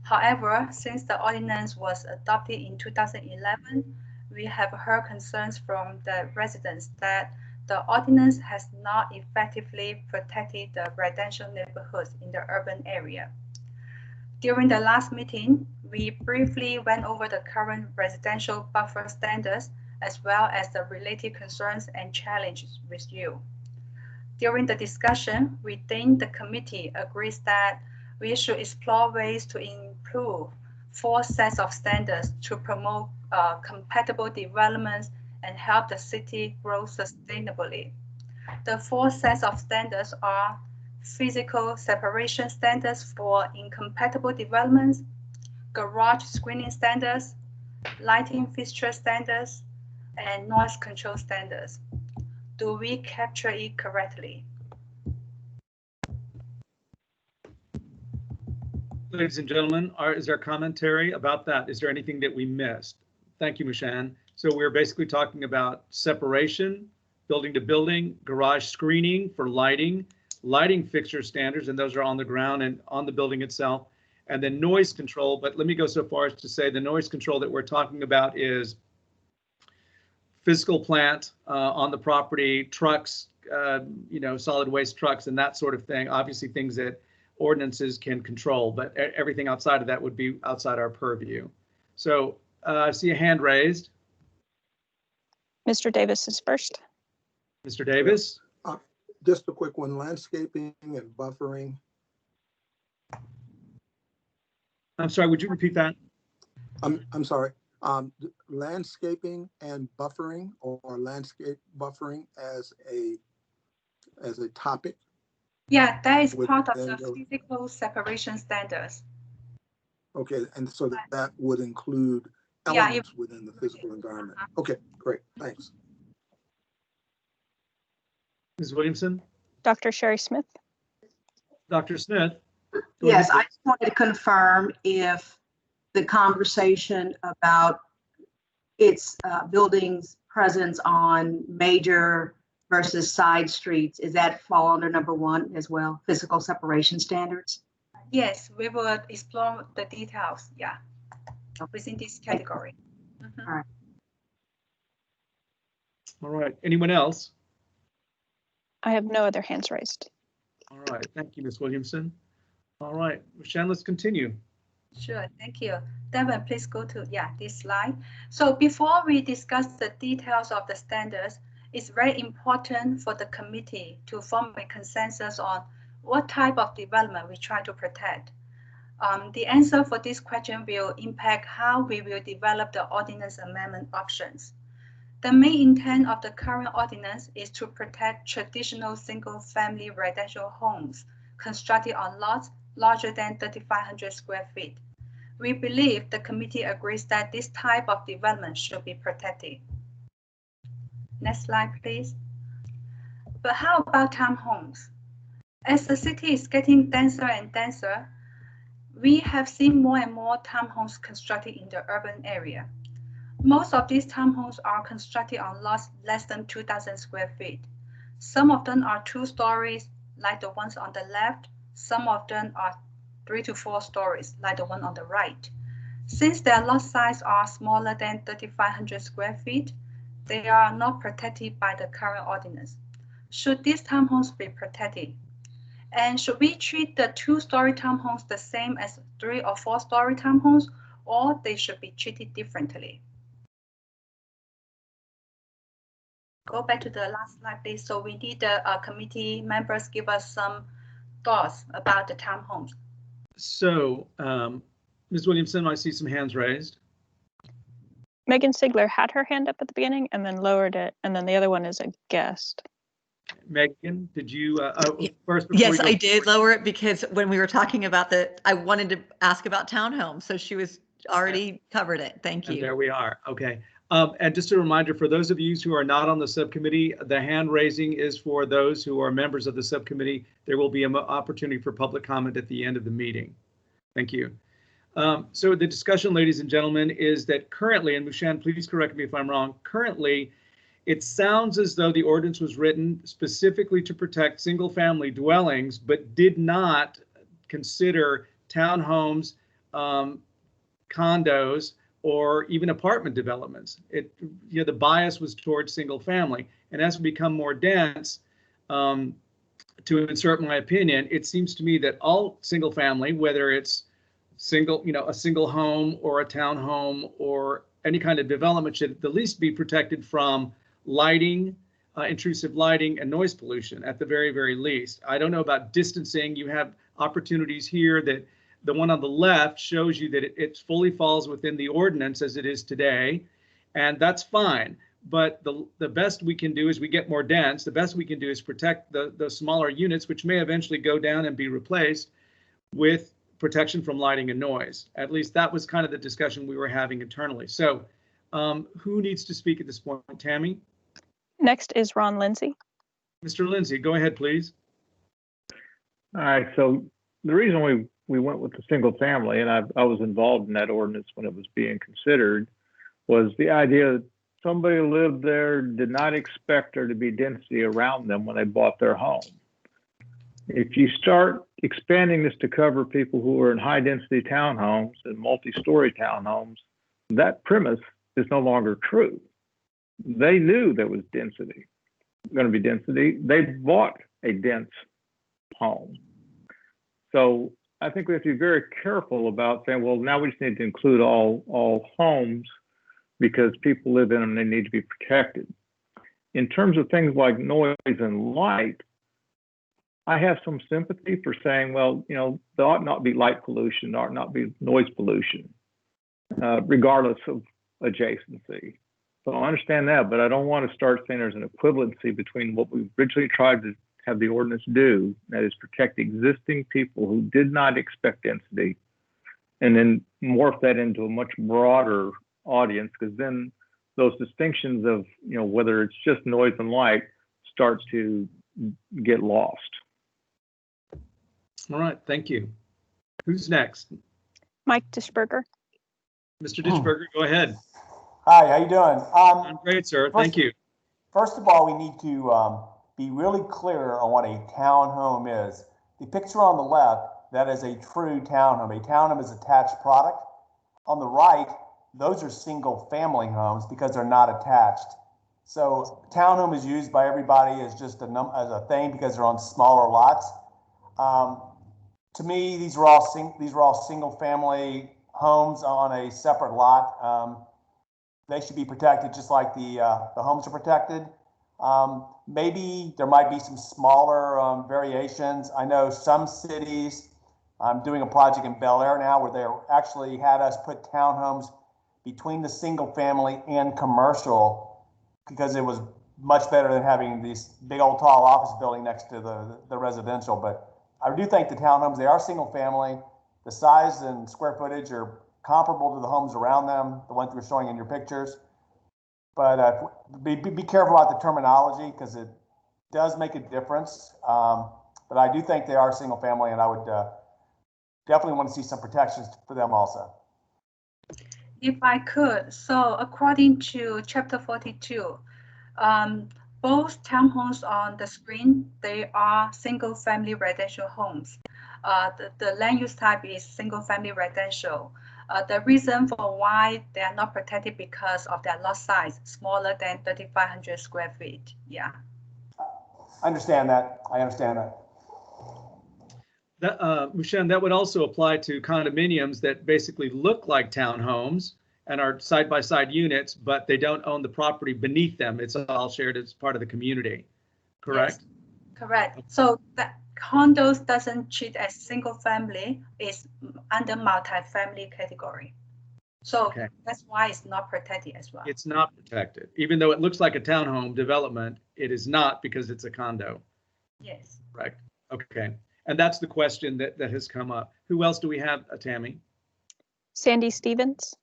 However, since the ordinance was adopted in 2011, we have heard concerns from the residents that the ordinance has not effectively protected the residential neighborhoods in the urban area. During the last meeting, we briefly went over the current residential buffer standards as well as the related concerns and challenges with you. During the discussion, we think the committee agrees that we should explore ways to improve 4 sets of standards to promote compatible developments and help the city grow sustainably. The 4 sets of standards are physical separation standards for incompatible developments, garage screening standards, lighting fixture standards, and noise control standards. Do we capture it correctly? Ladies and gentlemen, is there commentary about that? Is there anything that we missed? Thank you, Mushan. So we're basically talking about separation, building to building, garage screening for lighting, lighting fixture standards, and those are on the ground and on the building itself, and then noise control. But let me go so far as to say the noise control that we're talking about is physical plant on the property, trucks, solid waste trucks and that sort of thing. Obviously things that ordinances can control, but everything outside of that would be outside our purview. So I see a hand raised. Mr. Davis is first. Mr. Davis? Just a quick one, landscaping and buffering. I'm sorry, would you repeat that? I'm sorry. Landscaping and buffering, or landscape buffering as a topic. Yeah, that is part of within the physical separation standards. Okay, and so that would include Yeah, elements within the physical environment. Okay, great, thanks. Ms. Williamson? Dr. Sherry Smith? Dr. Smith? Yes, I just wanted to confirm if the conversation about its buildings presence on major versus side streets, is that fall under number 1 as well, physical separation standards? Yes, we will explore the details, yeah, within this category. All right. All right, anyone else? I have no other hands raised. All right, thank you, Ms. Williamson. All right, Shan, let's continue. Sure, thank you. Devin, please go to, this slide. So before we discuss the details of the standards, it's very important for the committee to form a consensus on what type of development we try to protect. The answer for this question will impact how we will develop the ordinance amendment options. The main intent of the current ordinance is to protect traditional single-family residential homes constructed on lots larger than 3,500 square feet. We believe the committee agrees that this type of development should be protected. Next slide, please. But how about townhomes? As the city is getting denser and denser, we have seen more and more townhomes constructed in the urban area. Most of these townhomes are constructed on lots less than 2,000 square feet. Some of them are 2 stories, like the ones on the left. Some of them are 3 to 4 stories, like the one on the right. Since their lot size are smaller than 3,500 square feet, they are not protected by the current ordinance. Should these townhomes be protected? And should we treat the 2-story townhomes the same as 3 or 4-story townhomes, or they should be treated differently? Go back to the last slide, please. So we need the committee members give us some thoughts about the townhomes. So, Ms. Williamson, I see some hands raised. Megan Sigler had her hand up at the beginning and then lowered it, and then the other one is a guest. Megan, did you first? Yes, I did lower it because when we were talking about I wanted to ask about townhomes, so she was already covered it. Thank you. And there we are. Okay. And just a reminder for those of you who are not on the subcommittee, the hand raising is for those who are members of the subcommittee. There will be an opportunity for public comment at the end of the meeting. Thank you. So the discussion, ladies and gentlemen, is that currently, and Mushan, please correct me if I'm wrong, currently, it sounds as though the ordinance was written specifically to protect single-family dwellings, but did not consider townhomes, condos, or even apartment developments. The bias was towards single-family, and as we become more dense, to insert my opinion, it seems to me that all single-family, whether it's a single home or a townhome or any kind of development, should at least be protected from lighting, intrusive lighting, and noise pollution at the very, very least. I don't know about distancing. You have opportunities here that the one on the left shows you that it fully falls within the ordinance as it is today, and that's fine. But the best we can do as we get more dense, the best we can do is protect the smaller units, which may eventually go down and be replaced with protection from lighting and noise. At least that was kind of the discussion we were having internally. So who needs to speak at this point? Tammy? Next is Ron Lindsay. Mr. Lindsay, go ahead, please. All right, so the reason we went with the single family, and I was involved in that ordinance when it was being considered, was the idea that somebody who lived there did not expect there to be density around them when they bought their home. If you start expanding this to cover people who are in high density townhomes and multi-story townhomes, that premise is no longer true. They knew there was going to be density. They bought a dense home. So I think we have to be very careful about saying, well, now we just need to include all homes because people live in them and they need to be protected. In terms of things like noise and light, I have some sympathy for saying, well, there ought not be light pollution, there ought not be noise pollution, regardless of adjacency. So I understand that, but I don't want to start saying there's an equivalency between what we originally tried to have the ordinance do, that is protect existing people who did not expect density, and then morph that into a much broader audience, because then those distinctions of, whether it's just noise and light starts to get lost. All right, thank you. Who's next? Mike Disberger. Mr. Ditchberger, go ahead. Hi, how you doing? I'm great, sir. Thank you. First of all, we need to be really clear on what a townhome is. The picture on the left, that is a true townhome. A townhome is an attached product. On the right, those are single family homes because they're not attached. So townhome is used by everybody as just as a thing because they're on smaller lots. To me, these are all single family homes on a separate lot. They should be protected just like the homes are protected. Maybe there might be some smaller variations. I know some cities, I'm doing a project in Bel Air now where they actually had us put townhomes between the single family and commercial because it was much better than having this big old tall office building next to the residential. But I do think the townhomes, they are single family. The size and square footage are comparable to the homes around them, the ones we're showing in your pictures. But be careful about the terminology because it does make a difference. But I do think they are single family, and I would definitely want to see some protections for them also. If I could, so according to Chapter 42, both townhomes on the screen, they are single-family residential homes. The land use type is single-family residential. The reason for why they are not protected because of their lot size, smaller than 3,500 square feet. Yeah. I understand that. Mushan, that would also apply to condominiums that basically look like townhomes and are side-by-side units, but they don't own the property beneath them. It's all shared as part of the community, correct? Yes, correct. So that condos doesn't treat as single family, is under multi-family category. So that's why it's not protected as well. It's not protected. Even though it looks like a townhome development, it is not because it's a condo. Yes. Correct. Okay. And that's the question that has come up. Who else do we have, Tammy? Sandy Stevens.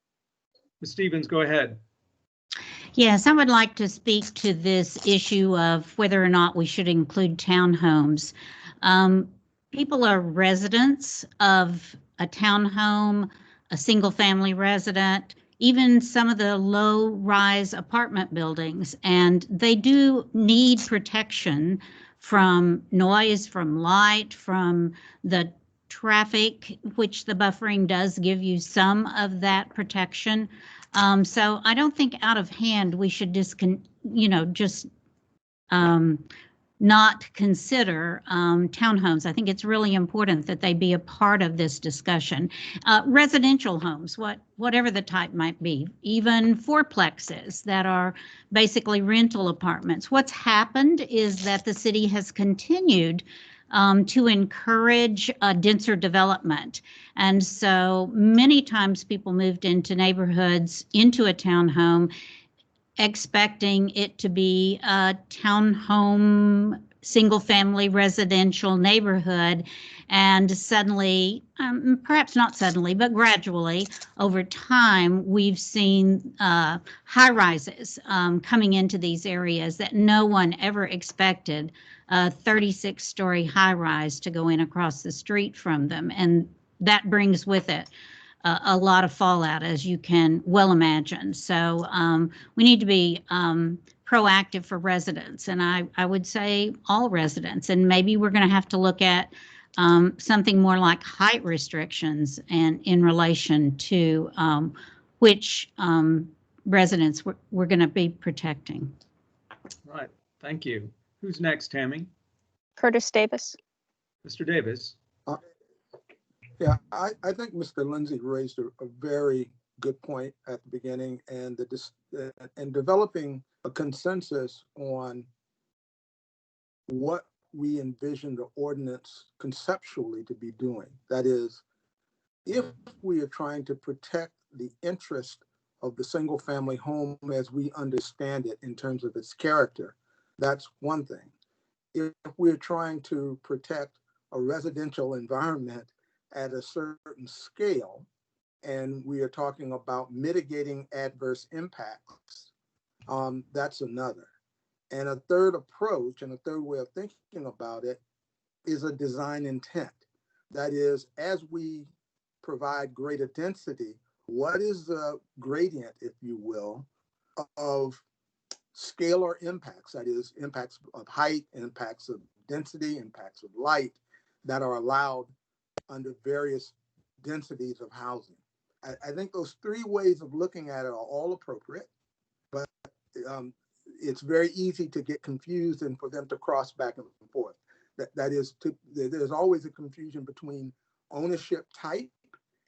Ms. Stevens, go ahead. Yes, I would like to speak to this issue of whether or not we should include townhomes. People are residents of a townhome, a single-family resident, even some of the low-rise apartment buildings, and they do need protection from noise, from light, from the traffic, which the buffering does give you some of that protection. So I don't think out of hand we should just not consider townhomes. I think it's really important that they be a part of this discussion. Residential homes, whatever the type might be, even fourplexes that are basically rental apartments. What's happened is that the city has continued to encourage denser development. And so many times people moved into neighborhoods, into a townhome, expecting it to be a townhome, single-family residential neighborhood. And suddenly, perhaps not suddenly, but gradually over time, we've seen high-rises coming into these areas that no one ever expected a 36-story high-rise to go in across the street from them. And that brings with it a lot of fallout, as you can well imagine. So we need to be proactive for residents, and I would say all residents. And maybe we're going to have to look at something more like height restrictions and in relation to which residents we're going to be protecting. Right. Thank you. Who's next, Tammy? Curtis Davis. Mr. Davis. Yeah, I think Mr. Lindsay raised a very good point at the beginning, and and developing a consensus on what we envision the ordinance conceptually to be doing. That is, if we are trying to protect the interest of the single family home as we understand it in terms of its character, that's one thing. If we're trying to protect a residential environment at a certain scale, and we are talking about mitigating adverse impacts, that's another. And a third approach and a third way of thinking about it is a design intent. That is, as we provide greater density, what is the gradient, if you will, of scalar impacts? That is, impacts of height, impacts of density, impacts of light that are allowed under various densities of housing. I think those three ways of looking at it are all appropriate, but it's very easy to get confused and for them to cross back and forth. There's always a confusion between ownership type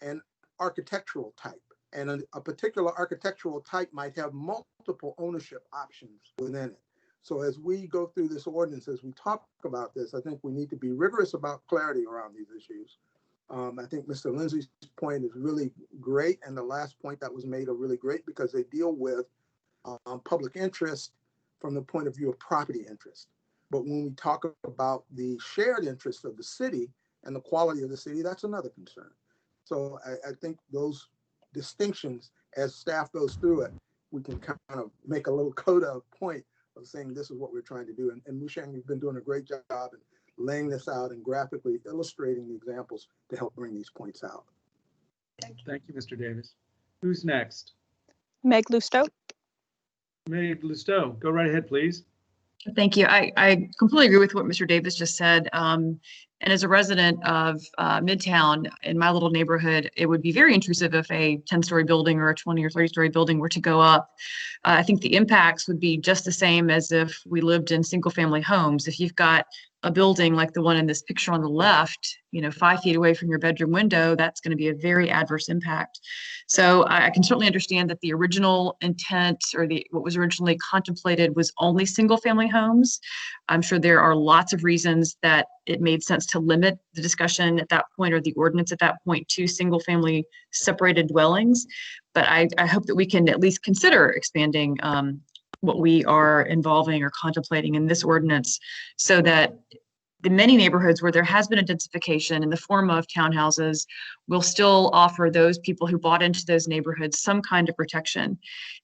and architectural type. And a particular architectural type might have multiple ownership options within it. So as we go through this ordinance, as we talk about this, I think we need to be rigorous about clarity around these issues. I think Mr. Lindsay's point is really great, and the last point that was made are really great because they deal with public interest from the point of view of property interest. But when we talk about the shared interest of the city and the quality of the city, that's another concern. So I think those distinctions, as staff goes through it, we can kind of make a little coda point of saying this is what we're trying to do. And Mushang, you've been doing a great job in laying this out and graphically illustrating the examples to help bring these points out. Thank you, Mr. Davis. Who's next? Meg Lusto. Meg Lusto, go right ahead, please. Thank you. I completely agree with what Mr. Davis just said. And as a resident of Midtown, in my little neighborhood, it would be very intrusive if a 10-story building or a 20 or 30-story building were to go up. I think the impacts would be just the same as if we lived in single-family homes. If you've got a building like the one in this picture on the left, 5 feet away from your bedroom window, that's going to be a very adverse impact. So I can certainly understand that the original intent or what was originally contemplated was only single family homes. I'm sure there are lots of reasons that it made sense to limit the discussion at that point or the ordinance at that point to single family separated dwellings. But I hope that we can at least consider expanding what we are involving or contemplating in this ordinance so that the many neighborhoods where there has been a densification in the form of townhouses will still offer those people who bought into those neighborhoods some kind of protection.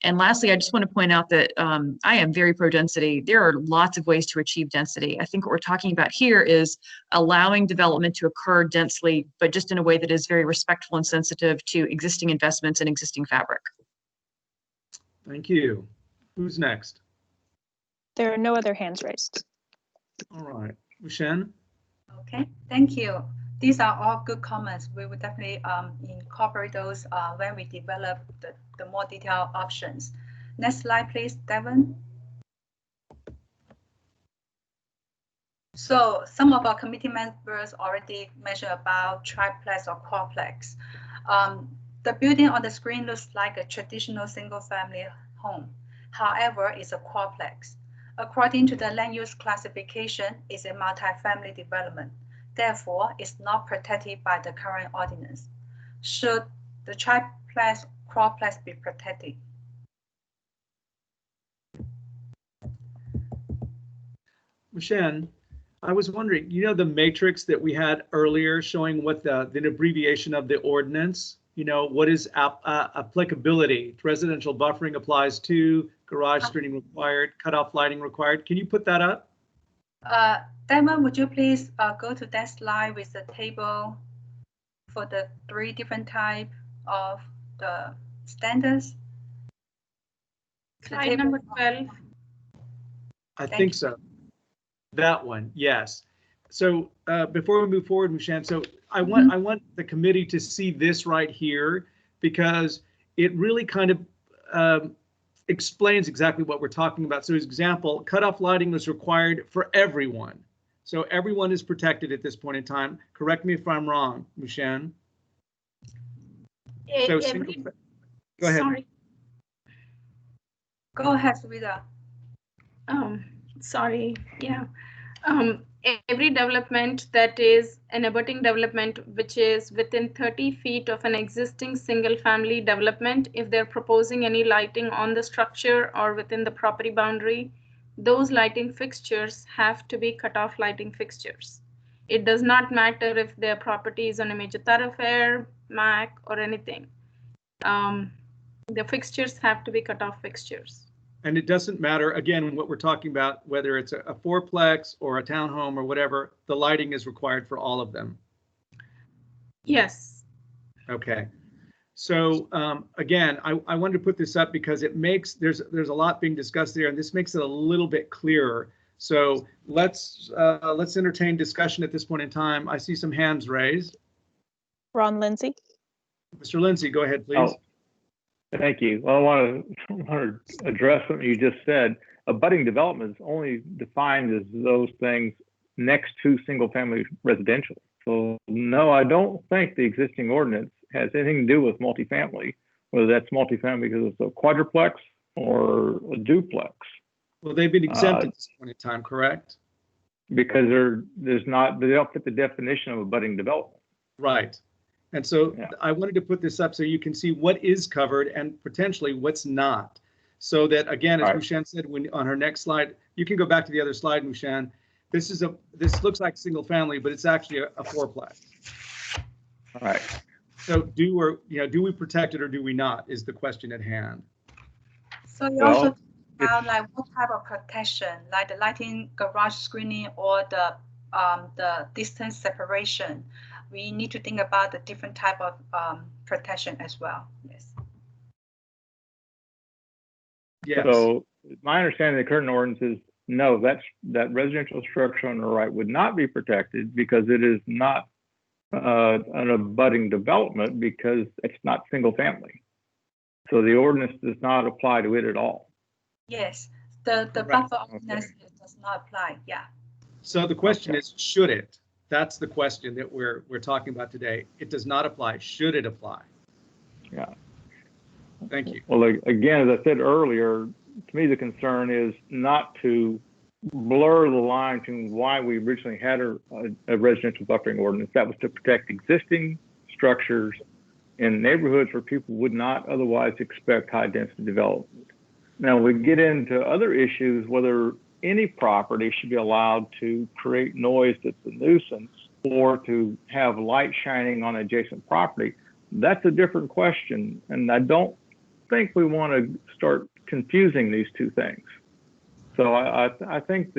And lastly, I just want to point out that I am very pro-density. There are lots of ways to achieve density. I think what we're talking about here is allowing development to occur densely, but just in a way that is very respectful and sensitive to existing investments and existing fabric. Thank you. Who's next? There are no other hands raised. All right. Mushen? Okay, thank you. These are all good comments. We will definitely incorporate those when we develop the more detailed options. Next slide, please, Devon. So some of our committee members already mentioned about triplex or quadplex. The building on the screen looks like a traditional single-family home. However, it's a quadplex. According to the land use classification, it's a multi-family development. Therefore, it's not protected by the current ordinance. Should the triplex, quadplex be protected? Mushen, I was wondering, the matrix that we had earlier showing what the abbreviation of the ordinance, what is applicability? Residential buffering applies to, garage screening required, cutoff lighting required. Can you put that up? Damon, would you please go to that slide with the table for the 3 different types of the standards? Slide number 12. I think so. That one, yes. So before we move forward, Mushan, so I want the committee to see this right here because it really kind of explains exactly what we're talking about. So as example, cutoff lighting was required for everyone. So everyone is protected at this point in time. Correct me if I'm wrong, Mushan. Go ahead. Sorry. Go ahead, Savita. Sorry. Yeah. every development that is an abutting development, which is within 30 feet of an existing single family development, if they're proposing any lighting on the structure or within the property boundary, those lighting fixtures have to be cut-off lighting fixtures. It does not matter if their property is on a major thoroughfare, MAC, or anything. The fixtures have to be cut-off fixtures. And it doesn't matter, again, what we're talking about, whether it's a fourplex or a townhome or whatever, the lighting is required for all of them. Yes. Okay. So again, I wanted to put this up because it makes, there's a lot being discussed there, and this makes it a little bit clearer. So let's entertain discussion at this point in time. I see some hands raised. Ron Lindsay. Mr. Lindsay, go ahead, please. Oh, thank you. Well, I want to address something you just said. Abutting development is only defined as those things next to single-family residential. So no, I don't think the existing ordinance has anything to do with multifamily, whether that's multifamily because it's a quadruplex or a duplex. Well, they've been exempt at this point in time, correct? Because they don't fit the definition of abutting development. Right. And so I wanted to put this up so you can see what is covered and potentially what's not. So that, again, as Mushan said on her next slide, you can go back to the other slide, Mushan. This looks like single family, but it's actually a fourplex. All right. So do we protect it or do we not is the question at hand. So you also talk about like what type of protection, like the lighting, garage screening, or the distance separation. We need to think about the different type of protection as well. Yes. Yes. So my understanding of the current ordinance is no, that residential structure on the right would not be protected because it is not an abutting development because it's not single family. So the ordinance does not apply to it at all. Yes, the buffer ordinance does not apply. Yeah. So the question is, should it? That's the question that we're talking about today. It does not apply. Should it apply? Yeah. Thank you. Well, again, as I said earlier, to me the concern is not to blur the line between why we originally had a residential buffering ordinance. That was to protect existing structures in neighborhoods where people would not otherwise expect high density development. Now we get into other issues, whether any property should be allowed to create noise that's a nuisance or to have light shining on adjacent property. That's a different question. And I don't think we want to start confusing these two things. So I think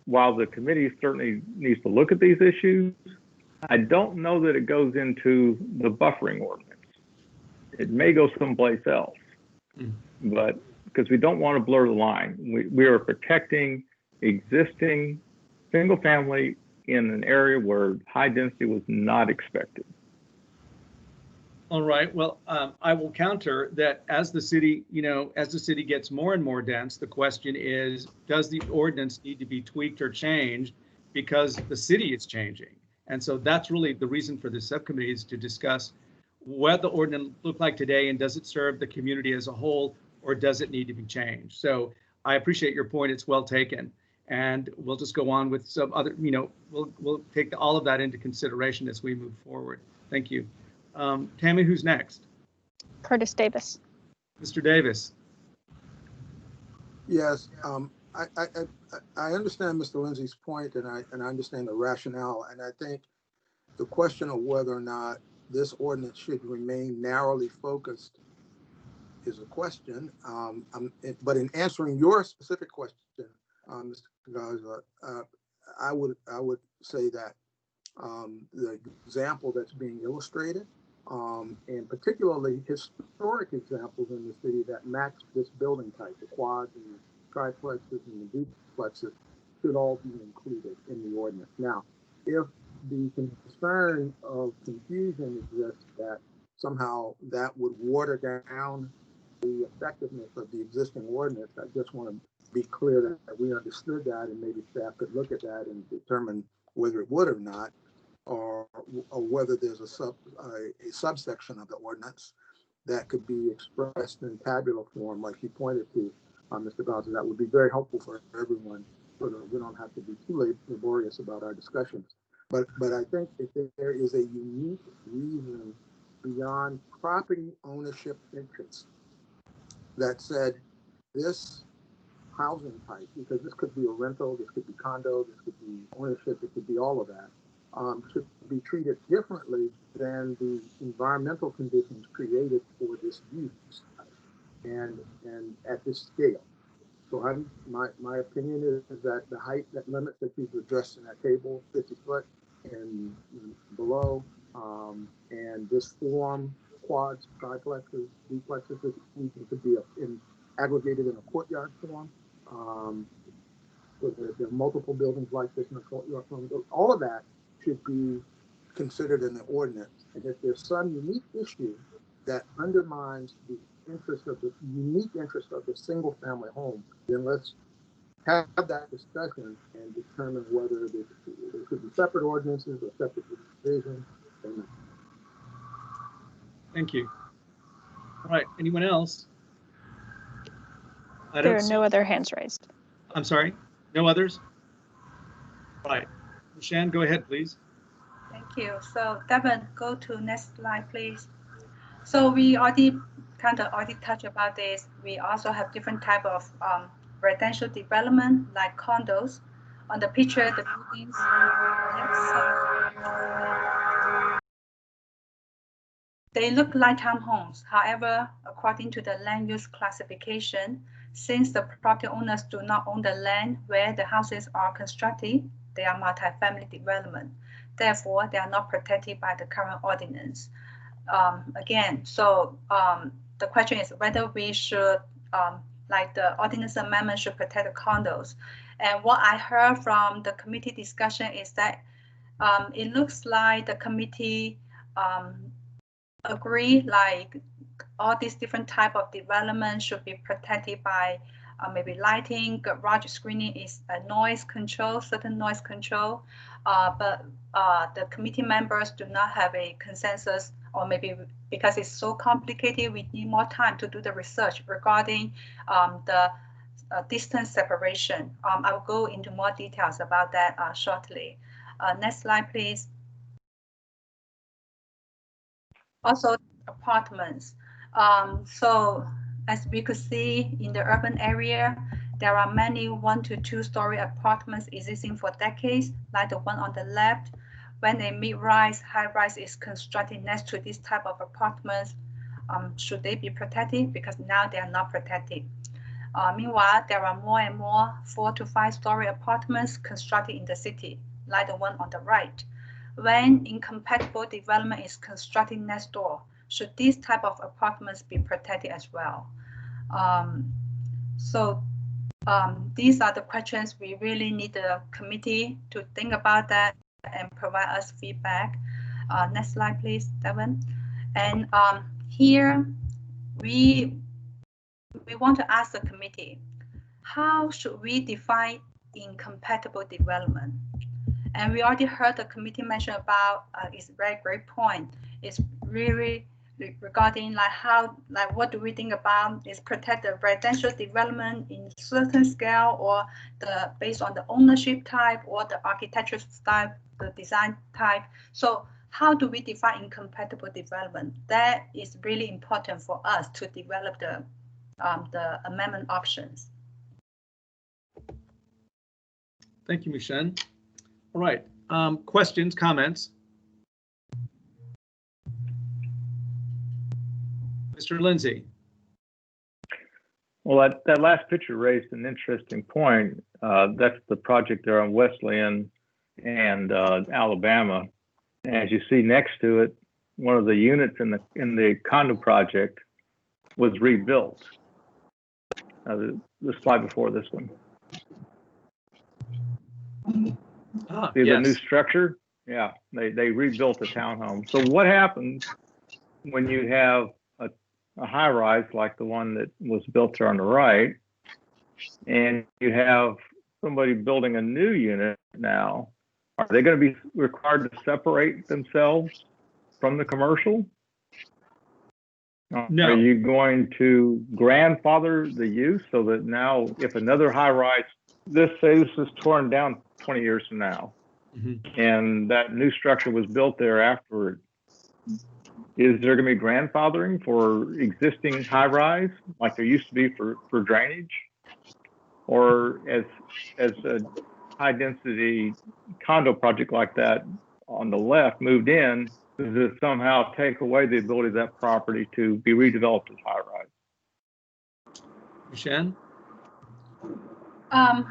while the committee certainly needs to look at these issues, I don't know that it goes into the buffering ordinance. It may go someplace else, but because we don't want to blur the line. We are protecting existing single family in an area where high density was not expected. All right. Well, I will counter that as the city gets more and more dense, the question is, does the ordinance need to be tweaked or changed because the city is changing? And so that's really the reason for this subcommittee is to discuss what the ordinance look like today and does it serve the community as a whole or does it need to be changed? So I appreciate your point. It's well taken. And we'll just go on with some other, we'll take all of that into consideration as we move forward. Thank you. Tammy, who's next? Curtis Davis. Mr. Davis. Yes, I understand Mr. Lindsay's point, and I understand the rationale, and I think the question of whether or not this ordinance should remain narrowly focused is a question. But in answering your specific question, Mr. Gaza, I would say that the example that's being illustrated, and particularly historic examples in the city that match this building type, the quads and the triplexes and the duplexes, should all be included in the ordinance. Now, if the concern of confusion exists that somehow that would water down the effectiveness of the existing ordinance, I just want to be clear that we understood that, and maybe staff could look at that and determine whether it would or not, or whether there's a subsection of the ordinance that could be expressed in tabular form, like you pointed to, Mr. Gaza. That would be very helpful for everyone we don't have to be too laborious about our discussions. But I think that there is a unique reason beyond property ownership interests that said this housing type, because this could be a rental, this could be condo, this could be ownership, it could be all of that, should be treated differently than the environmental conditions created for this use and at this scale. So my opinion is that the height, that limit that you've addressed in that table, 50 foot and below, and this form, quads, triplexes, duplexes, this could be aggregated in a courtyard form. So there are multiple buildings like this in the courtyard form. All of that should be considered in the ordinance. And if there's some unique issue that undermines the unique interest of the single family home, then let's have that discussion and determine whether there should be separate ordinances or separate provisions. Thank you. All right, anyone else? There are no other hands raised. I'm sorry, no others? All right, Shan, go ahead, please. Thank you. So Devin, go to next slide, please. So we already touched about this. We also have different type of residential development like condos. On the picture, the buildings. They look like townhomes. However, according to the land use classification, since the property owners do not own the land where the houses are constructed, they are multi-family development. Therefore, they are not protected by the current ordinance. Again, so the question is whether we should, like the ordinance amendment should protect the condos. And what I heard from the committee discussion is that it looks like the committee agree like all these different type of development should be protected by maybe lighting, garage screening is a noise control, certain noise control, but the committee members do not have a consensus, or maybe because it's so complicated, we need more time to do the research regarding the distance separation. I will go into more details about that shortly. Next slide, please. Also, apartments. So as we could see in the urban area, there are many 1 to 2 story apartments existing for decades, like the one on the left. When a mid-rise, high-rise is constructed next to this type of apartments, should they be protected? Because now they are not protected. Meanwhile, there are more and more 4 to 5 story apartments constructed in the city, like the one on the right. When incompatible development is constructed next door, should these type of apartments be protected as well? These are the questions we really need the committee to think about that and provide us feedback. Next slide, please, Devin. And here we want to ask the committee, how should we define incompatible development? And we already heard the committee mention about it's a very great point. It's really regarding what do we think about is protect the residential development in certain scale, or based on the ownership type or the architectural style, the design type. So how do we define incompatible development? That is really important for us to develop the amendment options. Thank you, Michelle. All right, questions, comments? Mr. Lindsay. Well, that last picture raised an interesting point. That's the project there on Wesleyan and Alabama. And as you see next to it, one of the units in the condo project was rebuilt. The slide before this one. See the new structure? Yeah, they rebuilt the townhome. So what happens when you have a high rise like the one that was built there on the right, and you have somebody building a new unit now? Are they going to be required to separate themselves from the commercial? No. Are you going to grandfather the use so that now if another high rise this is torn down 20 years from now, and that new structure was built there afterward. Is there going to be grandfathering for existing high-rise like there used to be for drainage? Or as a high-density condo project like that on the left moved in, does it somehow take away the ability of that property to be redeveloped as high-rise? Shan?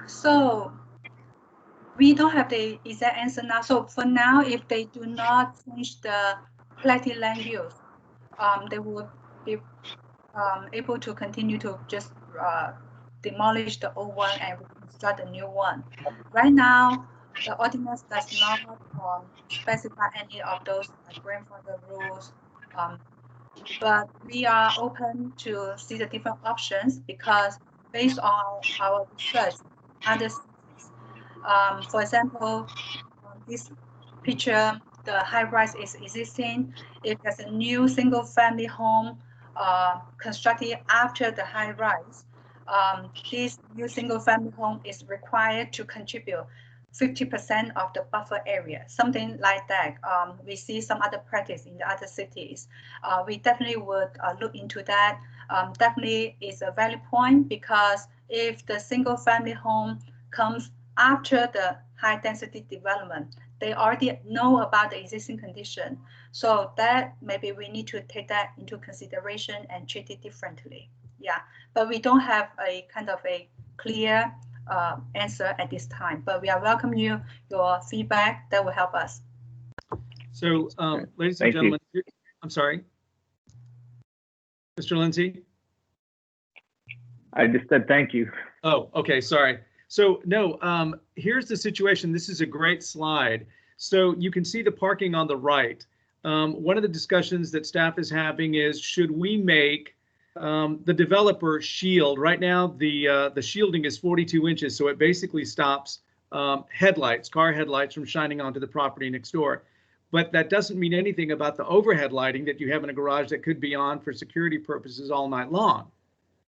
So we don't have the exact answer now. So for now, if they do not change the platted land use, they will be able to continue to just demolish the old one and construct a new one. Right now, the ordinance does not specify any of those grandfather rules, but we are open to see the different options because based on our research, other cities, for example, this picture, the high-rise is existing. If there's a new single-family home constructed after the high-rise, this new single-family home is required to contribute 50% of the buffer area, something like that. We see some other practice in the other cities. We definitely would look into that. Definitely is a valid point because if the single-family home comes after the high-density development, they already know about the existing condition. So that maybe we need to take that into consideration and treat it differently. Yeah, but we don't have a kind of a clear answer at this time, but we are welcoming your feedback. That will help us. So, ladies and gentlemen, I'm sorry, Mr. Lindsay. I just said thank you. Oh, okay, sorry. So no, here's the situation. This is a great slide. So you can see the parking on the right. One of the discussions that staff is having is, should we make the developer shield? Right now, the shielding is 42 inches, so it basically stops headlights, car headlights from shining onto the property next door. But that doesn't mean anything about the overhead lighting that you have in a garage that could be on for security purposes all night long.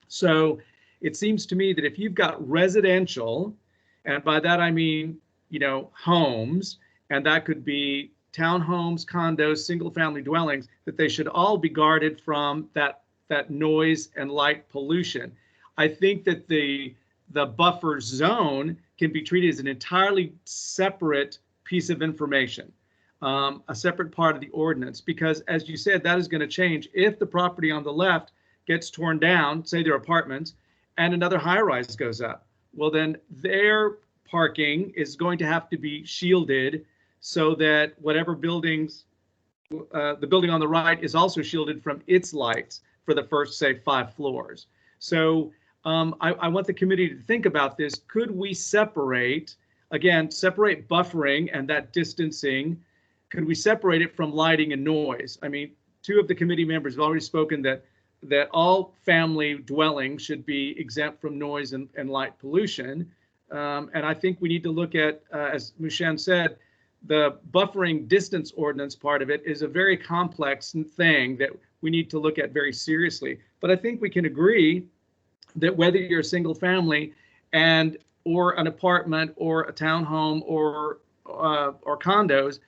So it seems to me that if you've got residential, and by that I mean, you know, homes, and that could be townhomes, condos, single family dwellings, that they should all be guarded from that noise and light pollution. I think that the buffer zone can be treated as an entirely separate piece of information, a separate part of the ordinance, because as you said, that is going to change if the property on the left gets torn down, say they're apartments, and another high-rise goes up. Well, then their parking is going to have to be shielded so that whatever buildings, the building on the right is also shielded from its lights for the first, say, 5 floors. So I want the committee to think about this. Could we separate, again, separate buffering and that distancing? Could we separate it from lighting and noise? I mean, 2 of the committee members have already spoken that all family dwellings should be exempt from noise and light pollution. And I think we need to look at, as Mushan said, the buffering distance ordinance part of it is a very complex thing that we need to look at very seriously. But I think we can agree that whether you're a single family or an apartment or a townhome or condos,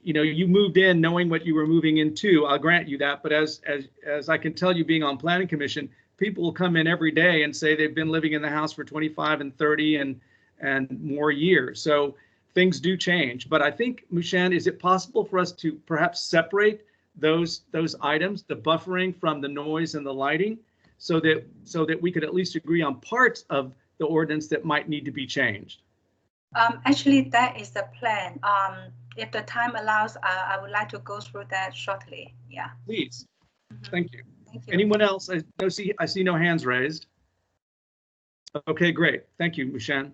you know, you moved in knowing what you were moving into. I'll grant you that. But as I can tell you, being on Planning Commission, people will come in every day and say they've been living in the house for 25 and 30 and more years. So things do change. But I think, Mushan, is it possible for us to perhaps separate those items, the buffering from the noise and the lighting, so that we could at least agree on parts of the ordinance that might need to be changed? Actually, that is the plan. If the time allows, I would like to go through that shortly. Yeah. Please. Thank you. Thank you. Anyone else? I see no hands raised. Okay, great. Thank you, Mushan.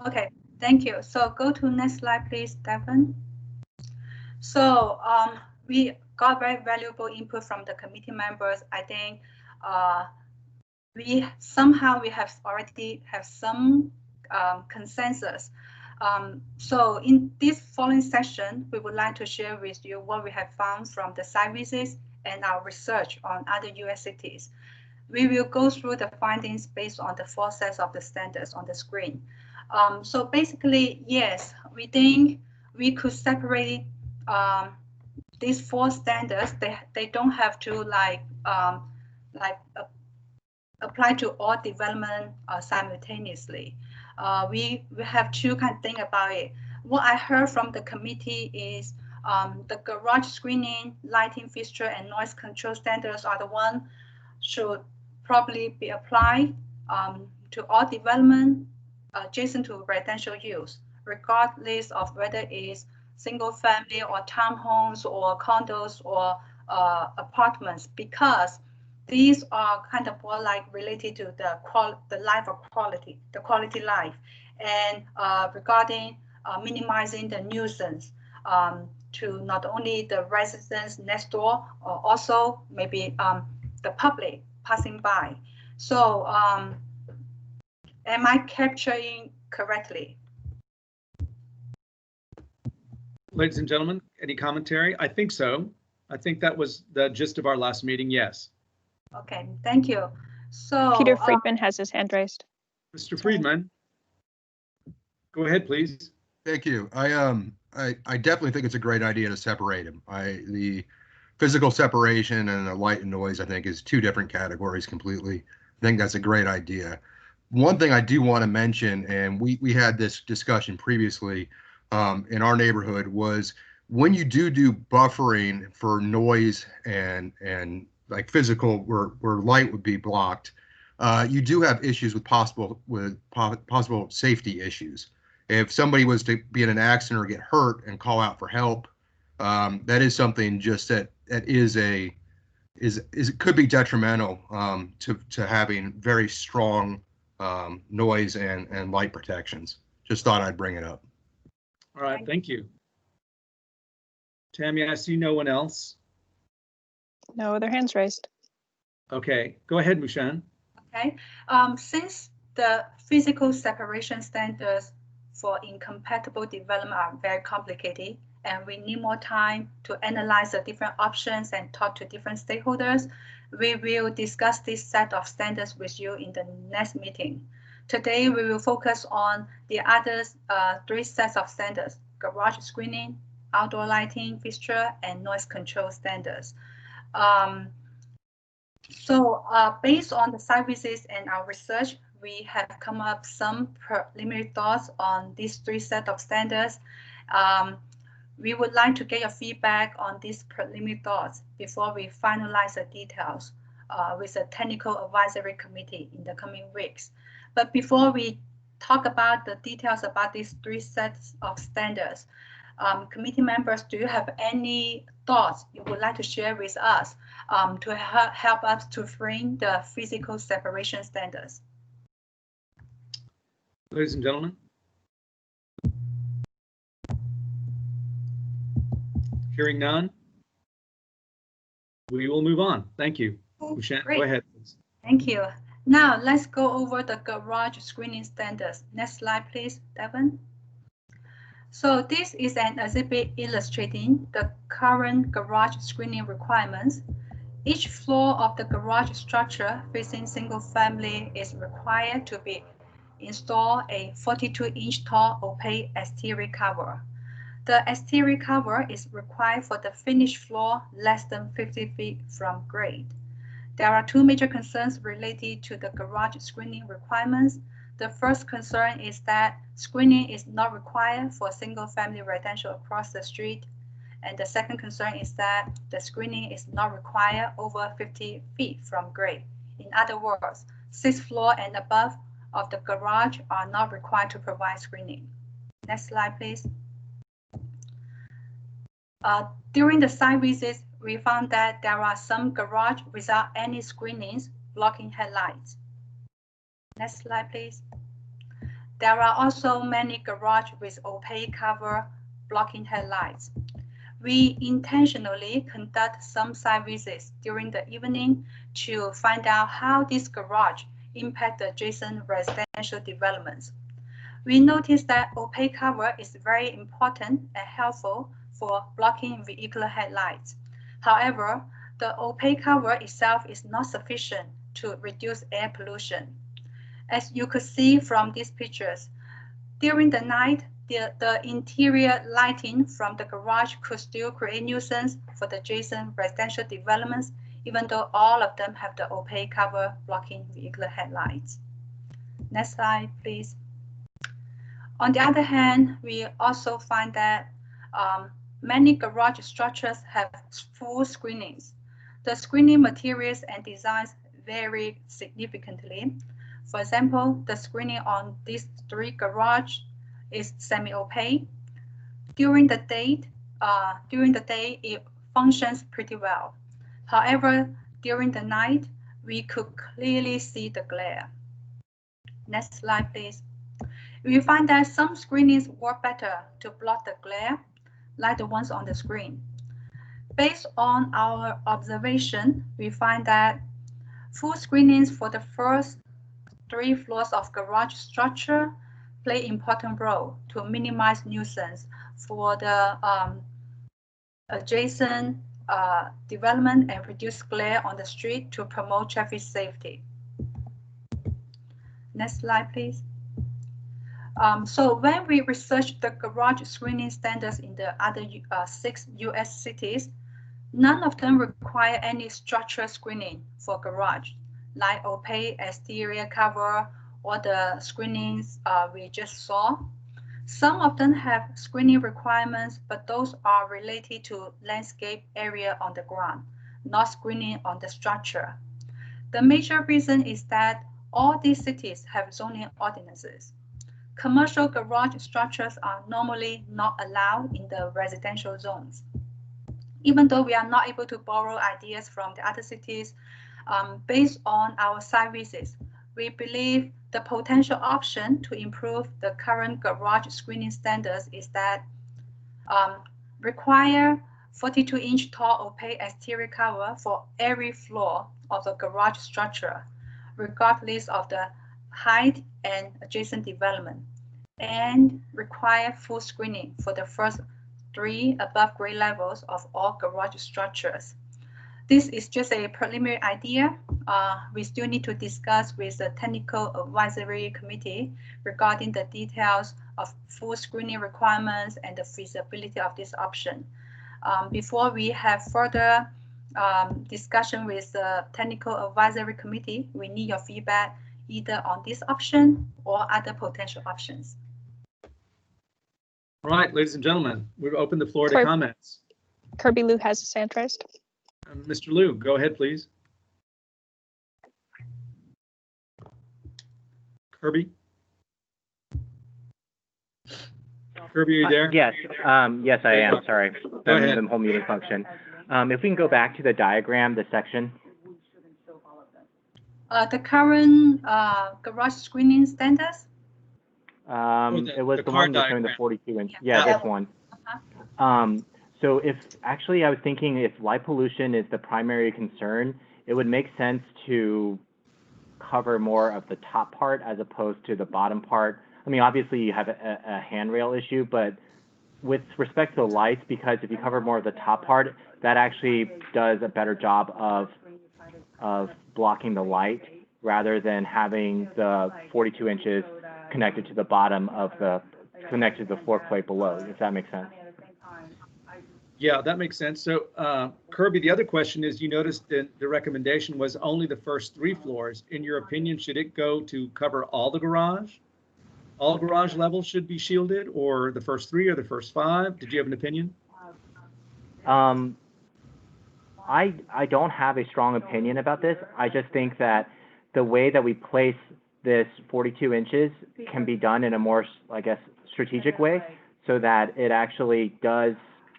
Okay, thank you. So go to next slide, please, Stephen. So we got very valuable input from the committee members. I think we have already have some consensus. So in this following session, we would like to share with you what we have found from the site visits and our research on other US cities. We will go through the findings based on the 4 sets of the standards on the screen. So basically, yes, we think we could separate these 4 standards. They don't have to apply to all development simultaneously. We have to kind of think about it. What I heard from the committee is the garage screening, lighting fixture, and noise control standards are the one should probably be applied to all development adjacent to residential use, regardless of whether it is single family or townhomes or condos or apartments, because these are kind of more like related to the life of quality, the quality life, and regarding minimizing the nuisance to not only the residents next door, or also maybe the public passing by. So am I capturing correctly? Ladies and gentlemen, any commentary? I think so. I think that was the gist of our last meeting, yes. Okay, thank you. So Peter Friedman has his hand raised. Mr. Friedman, go ahead, please. Thank you. I definitely think it's a great idea to separate them. The physical separation and the light and noise, I think, is 2 different categories completely. I think that's a great idea. One thing I do want to mention, and we had this discussion previously in our neighborhood, was when you do buffering for noise and like physical where light would be blocked, you do have issues with possible safety issues. If somebody was to be in an accident or get hurt and call out for help, that is something just that it could be detrimental to having very strong noise and light protections. Just thought I'd bring it up. All right, thank you. Tammy, I see no one else. No other hands raised. Okay, go ahead, Mushan. Okay, since the physical separation standards for incompatible development are very complicated, and we need more time to analyze the different options and talk to different stakeholders, we will discuss this set of standards with you in the next meeting. Today, we will focus on the other 3 sets of standards: garage screening, outdoor lighting fixture, and noise control standards. Based on the site visits and our research, we have come up some preliminary thoughts on these 3 sets of standards. We would like to get your feedback on these preliminary thoughts before we finalize the details with the technical advisory committee in the coming weeks. But before we talk about the details about these 3 sets of standards, committee members, do you have any thoughts you would like to share with us to help us to frame the physical separation standards? Ladies and gentlemen. Hearing none, we will move on. Thank you. Mushan, go ahead, please. Thank you. Now let's go over the garage screening standards. Next slide, please, Devon. So this is an exhibit illustrating the current garage screening requirements. Each floor of the garage structure facing single family is required to be installed a 42-inch tall opaque exterior cover. The exterior cover is required for the finished floor less than 50 feet from grade. There are 2 major concerns related to the garage screening requirements. The first concern is that screening is not required for single-family residential across the street. And the second concern is that the screening is not required over 50 feet from grade. In other words, 6th floor and above of the garage are not required to provide screening. Next slide, please. During the site visits, we found that there are some garage without any screenings blocking headlights. Next slide, please. There are also many garage with opaque cover blocking headlights. We intentionally conduct some site visits during the evening to find out how this garage impact the adjacent residential developments. We noticed that opaque cover is very important and helpful for blocking vehicular headlights. However, the opaque cover itself is not sufficient to reduce air pollution. As you could see from these pictures, during the night, the interior lighting from the garage could still create nuisance for the adjacent residential developments, even though all of them have the opaque cover blocking vehicular headlights. Next slide, please. On the other hand, we also find that many garage structures have full screenings. The screening materials and designs vary significantly. For example, the screening on these 3 garages is semi-opaque. During the day, it functions pretty well. However, during the night, we could clearly see the glare. Next slide, please. We find that some screenings work better to block the glare, like the ones on the screen. Based on our observation, we find that full screenings for the first 3 floors of garage structure play important role to minimize nuisance for the adjacent development and reduce glare on the street to promote traffic safety. Next slide, please. So when we researched the garage screening standards in the other 6 US cities, none of them require any structural screening for garage, like opaque exterior cover or the screenings we just saw. Some of them have screening requirements, but those are related to landscape area on the ground, not screening on the structure. The major reason is that all these cities have zoning ordinances. Commercial garage structures are normally not allowed in the residential zones. Even though we are not able to borrow ideas from the other cities, based on our site visits, we believe the potential option to improve the current garage screening standards is that require 42-inch tall opaque exterior cover for every floor of the garage structure, regardless of the height and adjacent development, and require full screening for the first 3 above grade levels of all garage structures. This is just a preliminary idea. We still need to discuss with the Technical Advisory Committee regarding the details of full screening requirements and the feasibility of this option. Before we have further discussion with the Technical Advisory Committee, we need your feedback either on this option or other potential options. All right, ladies and gentlemen, we've opened the floor to comments. Kirby Lou has his hand raised. Mr. Liu, go ahead, please. Kirby? Kirby, are you there? Yes, yes, I am. Sorry, Go ahead. the whole meeting function. If we can go back to the diagram, the section. The current garage screening standards? It was the one that's showing the 42 inch. Yeah, this one. So if actually I was thinking if light pollution is the primary concern, it would make sense to cover more of the top part as opposed to the bottom part. I mean, obviously you have a handrail issue, but with respect to the lights, because if you cover more of the top part, that actually does a better job of blocking the light rather than having the 42 inches connected to the bottom of connected to the floor plate below, if that makes sense. Yeah, that makes sense. So Kirby, the other question is, you noticed that the recommendation was only the first 3 floors. In your opinion, should it go to cover all the garage? All garage levels should be shielded, or the first 3 or the first 5? Did you have an opinion? I don't have a strong opinion about this. I just think that the way that we place this 42 inches can be done in a more, I guess, strategic way so that it actually does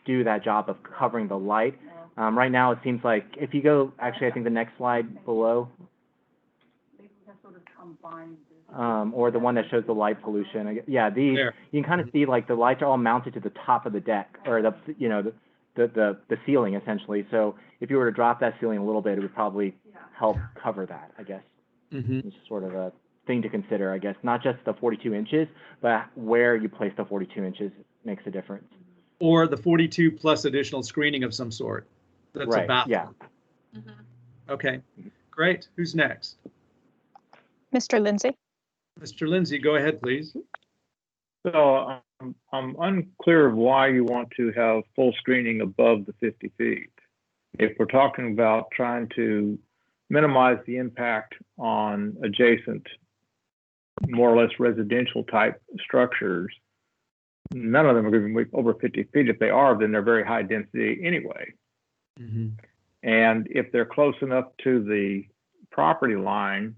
do that job of covering the light. Right now, it seems like if you go, actually, I think the next slide below, or the one that shows the light pollution. Yeah, these, you can kind of see like the lights are all mounted to the top of the deck, or the ceiling essentially. So if you were to drop that ceiling a little bit, it would probably help cover that, I guess. It's sort of a thing to consider, I guess. Not just the 42 inches, but where you place the 42 inches makes a difference. Or the 42 plus additional screening of some sort. That's right. about. Yeah. Okay, Great. Who's next? Mr. Lindsay. Mr. Lindsay, go ahead, please. So I'm unclear of why you want to have full screening above the 50 feet. If we're talking about trying to minimize the impact on adjacent, more or less residential type structures, none of them are going to be over 50 feet. If they are, then they're very high density anyway. Mm-hmm. And if they're close enough to the property line,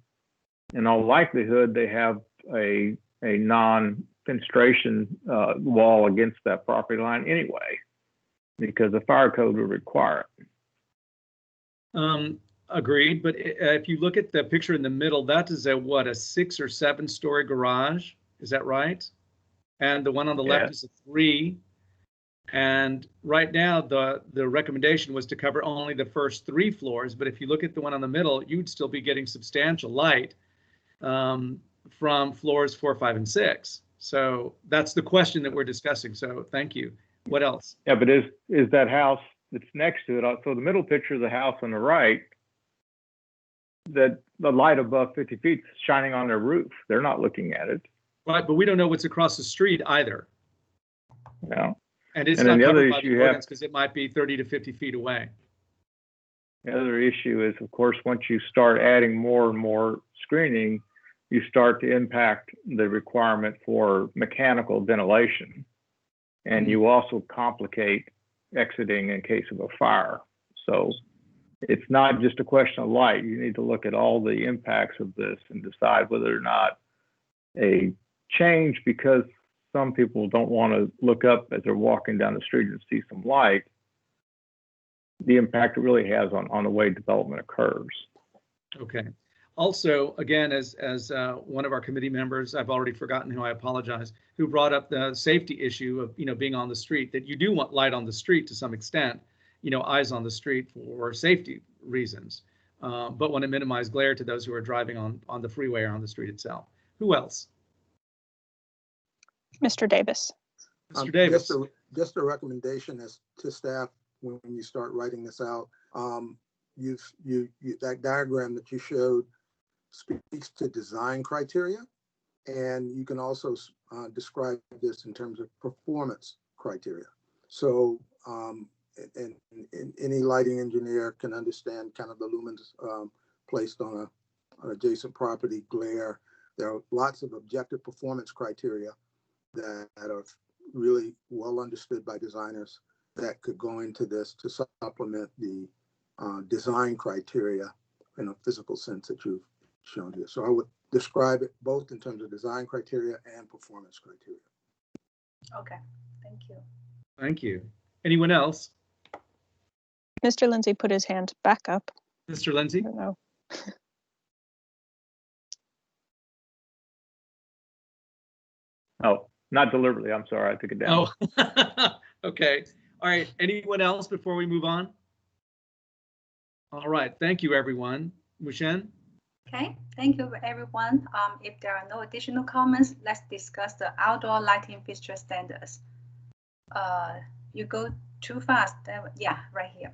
in all likelihood, they have a non-fenestration wall against that property line anyway, because the fire code would require it. Agreed, but if you look at the picture in the middle, that is a 6 or 7 story garage. Is that right? And the one on the left is a 3. And right now, the recommendation was to cover only the first 3 floors. But if you look at the one on the middle, you would still be getting substantial light from floors 4, 5, and 6. So that's the question that we're discussing. So thank you. What else? Yeah, but is that house that's next to it? So the middle picture of the house on the right, that the light above 50 feet is shining on their roof. They're not looking at it. Right, but we don't know what's across the street either. No. And it's And then not the other covered by issue the you have, ordinance because it might be 30 to 50 feet away. the other issue is, of course, once you start adding more and more screening, you start to impact the requirement for mechanical ventilation. And you also complicate exiting in case of a fire. So it's not just a question of light. You need to look at all the impacts of this and decide whether or not a change, because some people don't want to look up as they're walking down the street and see some light, the impact it really has on the way development occurs. Okay. Also, again, as one of our committee members, I've already forgotten who, I apologize, who brought up the safety issue of, being on the street, that you do want light on the street to some extent, eyes on the street for safety reasons, but want to minimize glare to those who are driving on the freeway or on the street itself. Who else? Mr. Davis. Mr. Davis. Just a recommendation as to staff when you start writing this out. That diagram that you showed speaks to design criteria, and you can also describe this in terms of performance criteria. So, and any lighting engineer can understand kind of the lumens placed on an adjacent property, glare. There are lots of objective performance criteria that are really well understood by designers that could go into this to supplement the design criteria in a physical sense that you've shown here. So I would describe it both in terms of design criteria and performance criteria. Okay, thank you. Thank you. Anyone else? Mr. Lindsay put his hand back up. Mr. Lindsay? I don't know. Oh, not deliberately. I'm sorry. I took it down. Oh, okay. All right. Anyone else before we move on? All right. Thank you, everyone. Mushen? Okay, thank you everyone. If there are no additional comments, let's discuss the outdoor lighting fixture standards. You go too fast. Yeah, right here.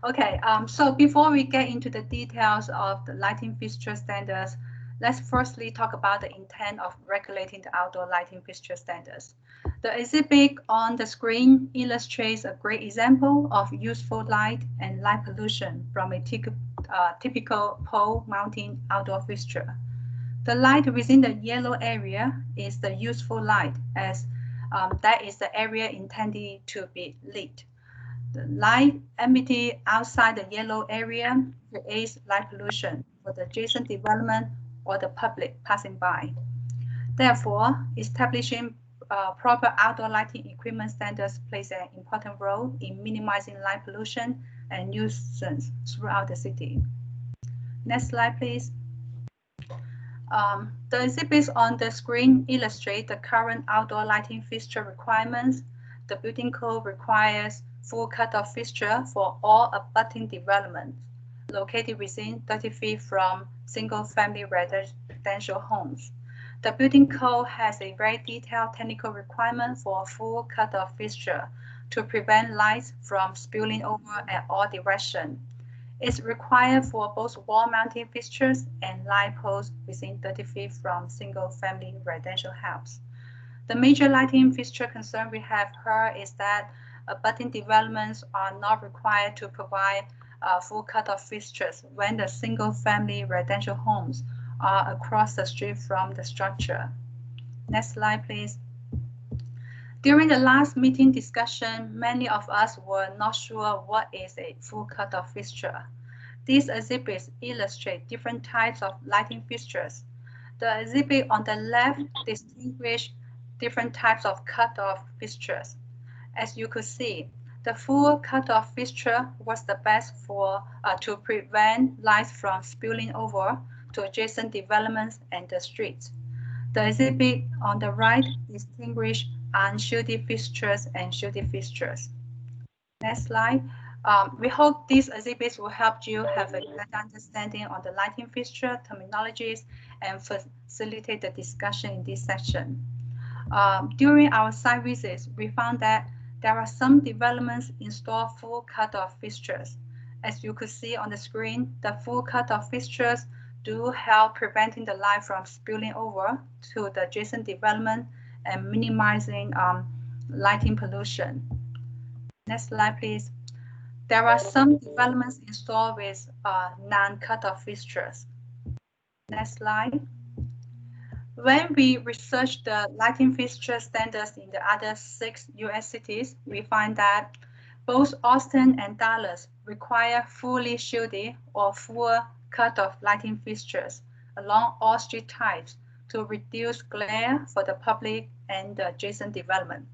Okay, so before we get into the details of the lighting fixture standards, let's firstly talk about the intent of regulating the outdoor lighting fixture standards. The exhibit on the screen illustrates a great example of useful light and light pollution from a typical pole mounting outdoor fixture. The light within the yellow area is the useful light, as that is the area intended to be lit. The light emitted outside the yellow area creates light pollution for the adjacent development or the public passing by. Therefore, establishing proper outdoor lighting equipment standards plays an important role in minimizing light pollution and nuisance throughout the city. Next slide, please. The exhibits on the screen illustrate the current outdoor lighting fixture requirements. The building code requires full cutoff fixture for all abutting developments located within 30 feet from single-family residential homes. The building code has a very detailed technical requirement for a full cutoff fixture to prevent lights from spilling over at all directions. It's required for both wall-mounted fixtures and light poles within 30 feet from single-family residential house. The major lighting fixture concern we have heard is that abutting developments are not required to provide full cutoff fixtures when the single-family residential homes are across the street from the structure. Next slide, please. During the last meeting discussion, many of us were not sure what is a full cutoff fixture. These exhibits illustrate different types of lighting fixtures. The exhibit on the left distinguishes different types of cutoff fixtures. As you could see, the full cutoff fixture was the best for to prevent lights from spilling over to adjacent developments and the streets. The exhibit on the right distinguishes unshielded fixtures and shielded fixtures. Next slide. We hope these exhibits will help you have a better understanding on the lighting fixture terminologies and facilitate the discussion in this section. During our site visits, we found that there are some developments install full cutoff fixtures. As you could see on the screen, the full cutoff fixtures do help preventing the light from spilling over to the adjacent development and minimizing lighting pollution. Next slide, please. There are some developments installed with non-cutoff fixtures. Next slide. When we researched the lighting fixture standards in the other 6 US cities, we find that both Austin and Dallas require fully shielded or full cutoff lighting fixtures along all street types to reduce glare for the public and the adjacent development.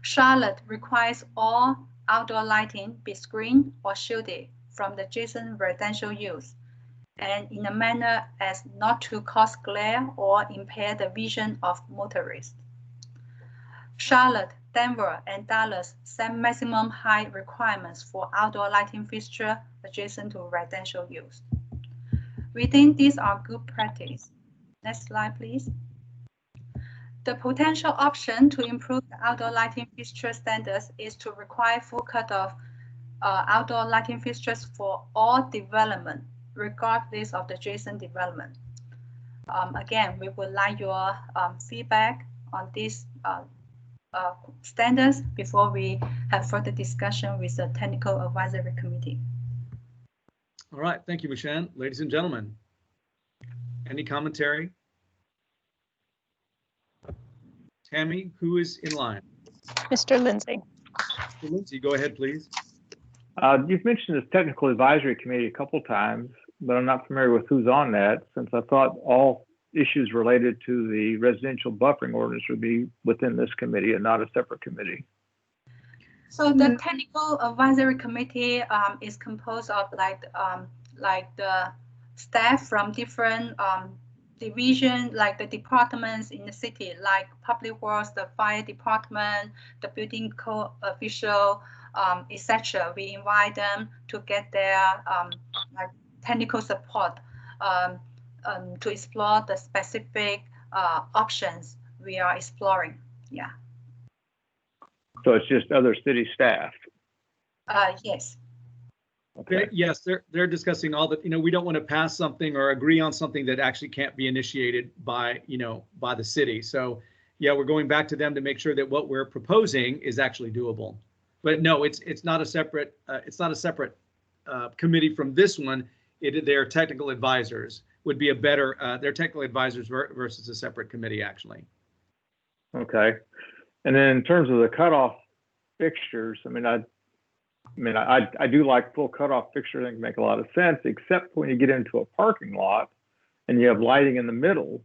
Charlotte requires all outdoor lighting be screened or shielded from the adjacent residential use, and in a manner as not to cause glare or impair the vision of motorists. Charlotte, Denver, and Dallas set maximum height requirements for outdoor lighting fixture adjacent to residential use. We think these are good practice. Next slide, please. The potential option to improve the outdoor lighting fixture standards is to require full cutoff outdoor lighting fixtures for all development, regardless of the adjacent development. Again, we would like your feedback on these standards before we have further discussion with the Technical Advisory Committee. All right, thank you, Mushan. Ladies and gentlemen, any commentary? Tammy, who is in line? Mr. Lindsay. Mr. Lindsay, go ahead, please. You've mentioned this Technical Advisory Committee a couple times, but I'm not familiar with who's on that, since I thought all issues related to the residential buffering ordinance would be within this committee and not a separate committee. So the Technical Advisory Committee is composed of like the staff from different division, like the departments in the city, like Public Works, the Fire Department, the Building Code official, etc. We invite them to get their like technical support to explore the specific options we are exploring. Yeah. So it's just other city staff? Yes. Okay. Yes, they're discussing all the, we don't want to pass something or agree on something that actually can't be initiated by, by the city. So yeah, we're going back to them to make sure that what we're proposing is actually doable. But no, it's not a separate committee from this one. Their technical advisors would be a better, their technical advisors versus a separate committee actually. Okay. And then in terms of the cutoff fixtures, I do like full cutoff fixtures. I think make a lot of sense, except when you get into a parking lot and you have lighting in the middle.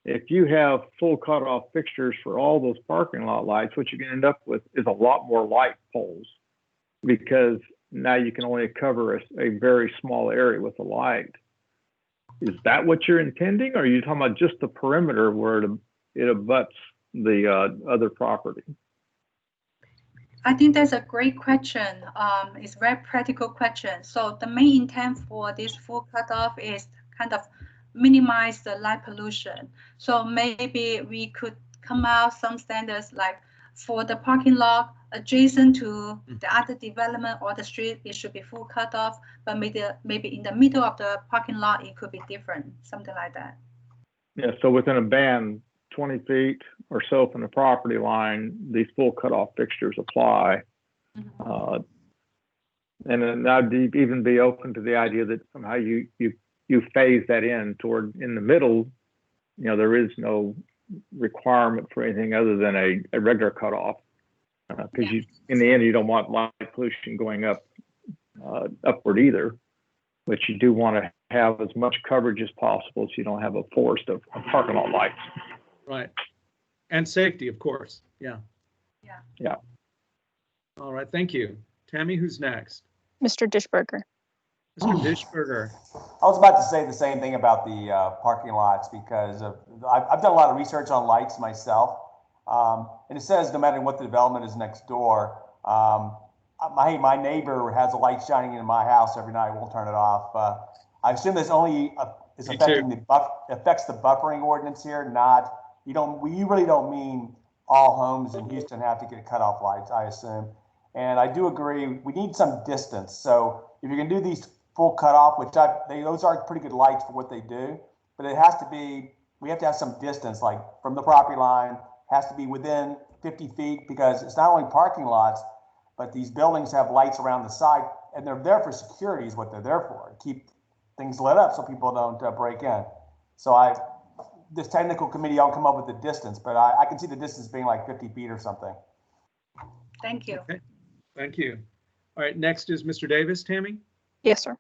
If you have full cutoff fixtures for all those parking lot lights, what you can end up with is a lot more light poles, because now you can only cover a very small area with a light. Is that what you're intending, or are you talking about just the perimeter where it abuts the other property? I think that's a great question. It's a very practical question. So the main intent for this full cutoff is kind of minimize the light pollution. So maybe we could come out some standards like For the parking lot adjacent to the other development or the street, it should be full cut off, but maybe in the middle of the parking lot, it could be different, something like that. Yeah, so within a band 20 feet or so from the property line, these full cutoff fixtures apply. And then I'd even be open to the idea that somehow you phase that in the middle. You know, there is no requirement for anything other than a regular cutoff, because in the end you don't want light pollution going upward either, but you do want to have as much coverage as possible so you don't have a forest of parking lot lights. Right, and safety, of course. Yeah. All right, thank you. Tammy, who's next? Mr. Dishberger. Mr. Dishberger. I was about to say the same thing about the parking lots, because I've done a lot of research on lights myself. And it says no matter what the development is next door, my neighbor has a light shining in my house every night, won't turn it off. I assume this only is affecting affects the buffering ordinance here, not, you really don't mean all homes in Houston have to get cutoff lights, I assume. And I do agree, we need some distance. So if you're gonna do these full cutoff, which those are pretty good lights for what they do, but it has to be, we have to have some distance, like from the property line, has to be within 50 feet, because it's not only parking lots, but these buildings have lights around the side, and they're there for security is what they're there for, keep things lit up so people don't break in. So this technical committee, I'll come up with the distance, but I can see the distance being like 50 feet or something. Thank you. Okay. Thank you. All right, next is Mr. Davis. Tammy? Yes, sir.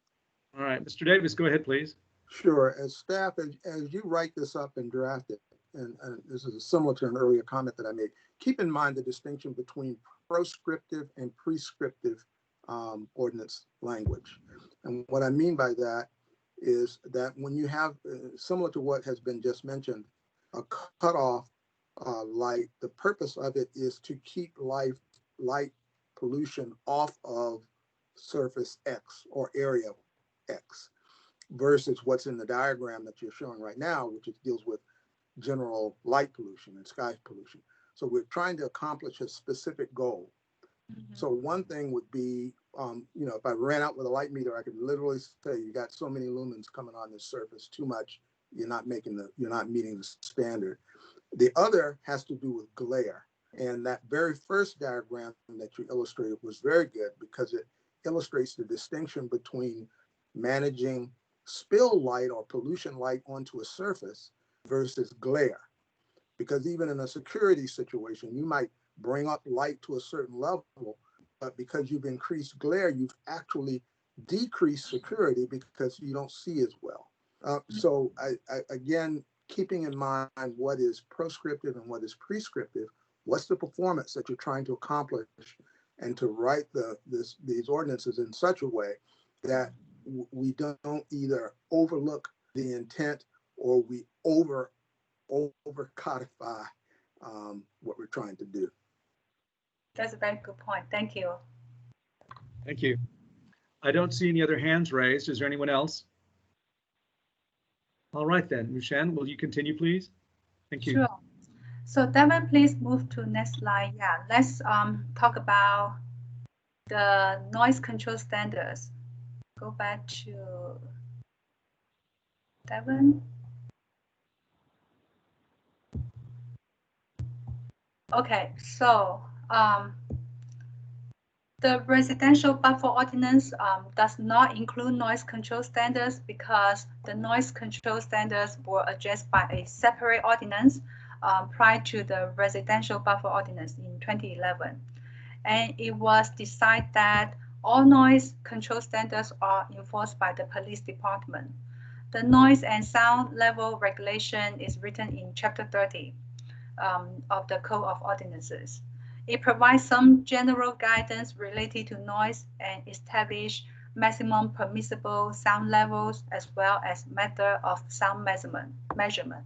All right, Mr. Davis, go ahead, please. Sure. As staff, as you write this up and draft it, and this is similar to an earlier comment that I made, keep in mind the distinction between proscriptive and prescriptive ordinance language. And what I mean by that is that when you have, similar to what has been just mentioned, a cutoff light, the purpose of it is to keep light pollution off of surface X or area X, versus what's in the diagram that you're showing right now, which deals with general light pollution and sky pollution. So we're trying to accomplish a specific goal. So one thing would be, if I ran out with a light meter, I could literally say, you got so many lumens coming on this surface, too much, you're not meeting the standard. The other has to do with glare. And that very first diagram that you illustrated was very good, because it illustrates the distinction between managing spill light or pollution light onto a surface versus glare. Because even in a security situation, you might bring up light to a certain level, but because you've increased glare, you've actually decreased security because you don't see as well. So again, keeping in mind what is proscriptive and what is prescriptive, what's the performance that you're trying to accomplish, and to write these ordinances in such a way that we don't either overlook the intent or we over codify what we're trying to do. That's a very good point. Thank you. Thank you. I don't see any other hands raised. Is there anyone else? All right then, Mushan, will you continue, please? Thank you. Sure. So Devin, please move to next slide. Yeah, let's talk about the noise control standards. Go back to Devin. Okay, so the residential buffer ordinance does not include noise control standards, because the noise control standards were addressed by a separate ordinance prior to the residential buffer ordinance in 2011. And it was decided that all noise control standards are enforced by the police department. The noise and sound level regulation is written in Chapter 30 of the Code of Ordinances. It provides some general guidance related to noise and establish maximum permissible sound levels, as well as method of sound measurement.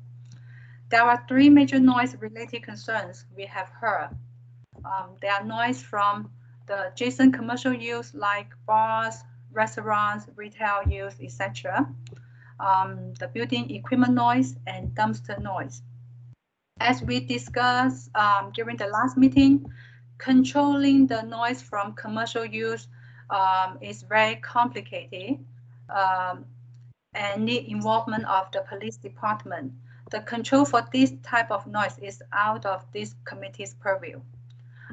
There are three major noise-related concerns we have heard. There are noise from the adjacent commercial use like bars, restaurants, retail use, etc. The building equipment noise and dumpster noise. As we discussed during the last meeting, controlling the noise from commercial use is very complicated and need involvement of the police department. The control for this type of noise is out of this committee's purview.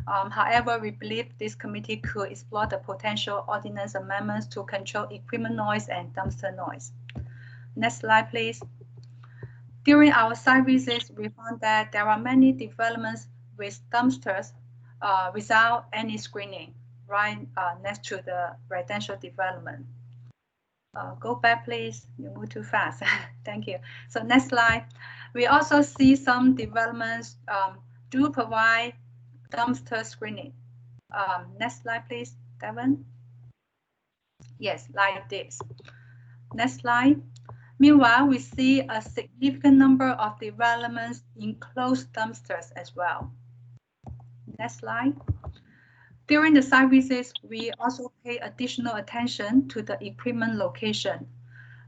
However, we believe this committee could explore the potential ordinance amendments to control equipment noise and dumpster noise. Next slide, please. During our site visits, we found that there are many developments with dumpsters without any screening right next to the residential development. Go back, please. You move too fast. Thank you. So next slide. We also see some developments do provide dumpster screening. Next slide, please, Devon. Yes, like this. Next slide. Meanwhile, we see a significant number of developments enclosed dumpsters as well. Next slide. During the site visits, we also pay additional attention to the equipment location.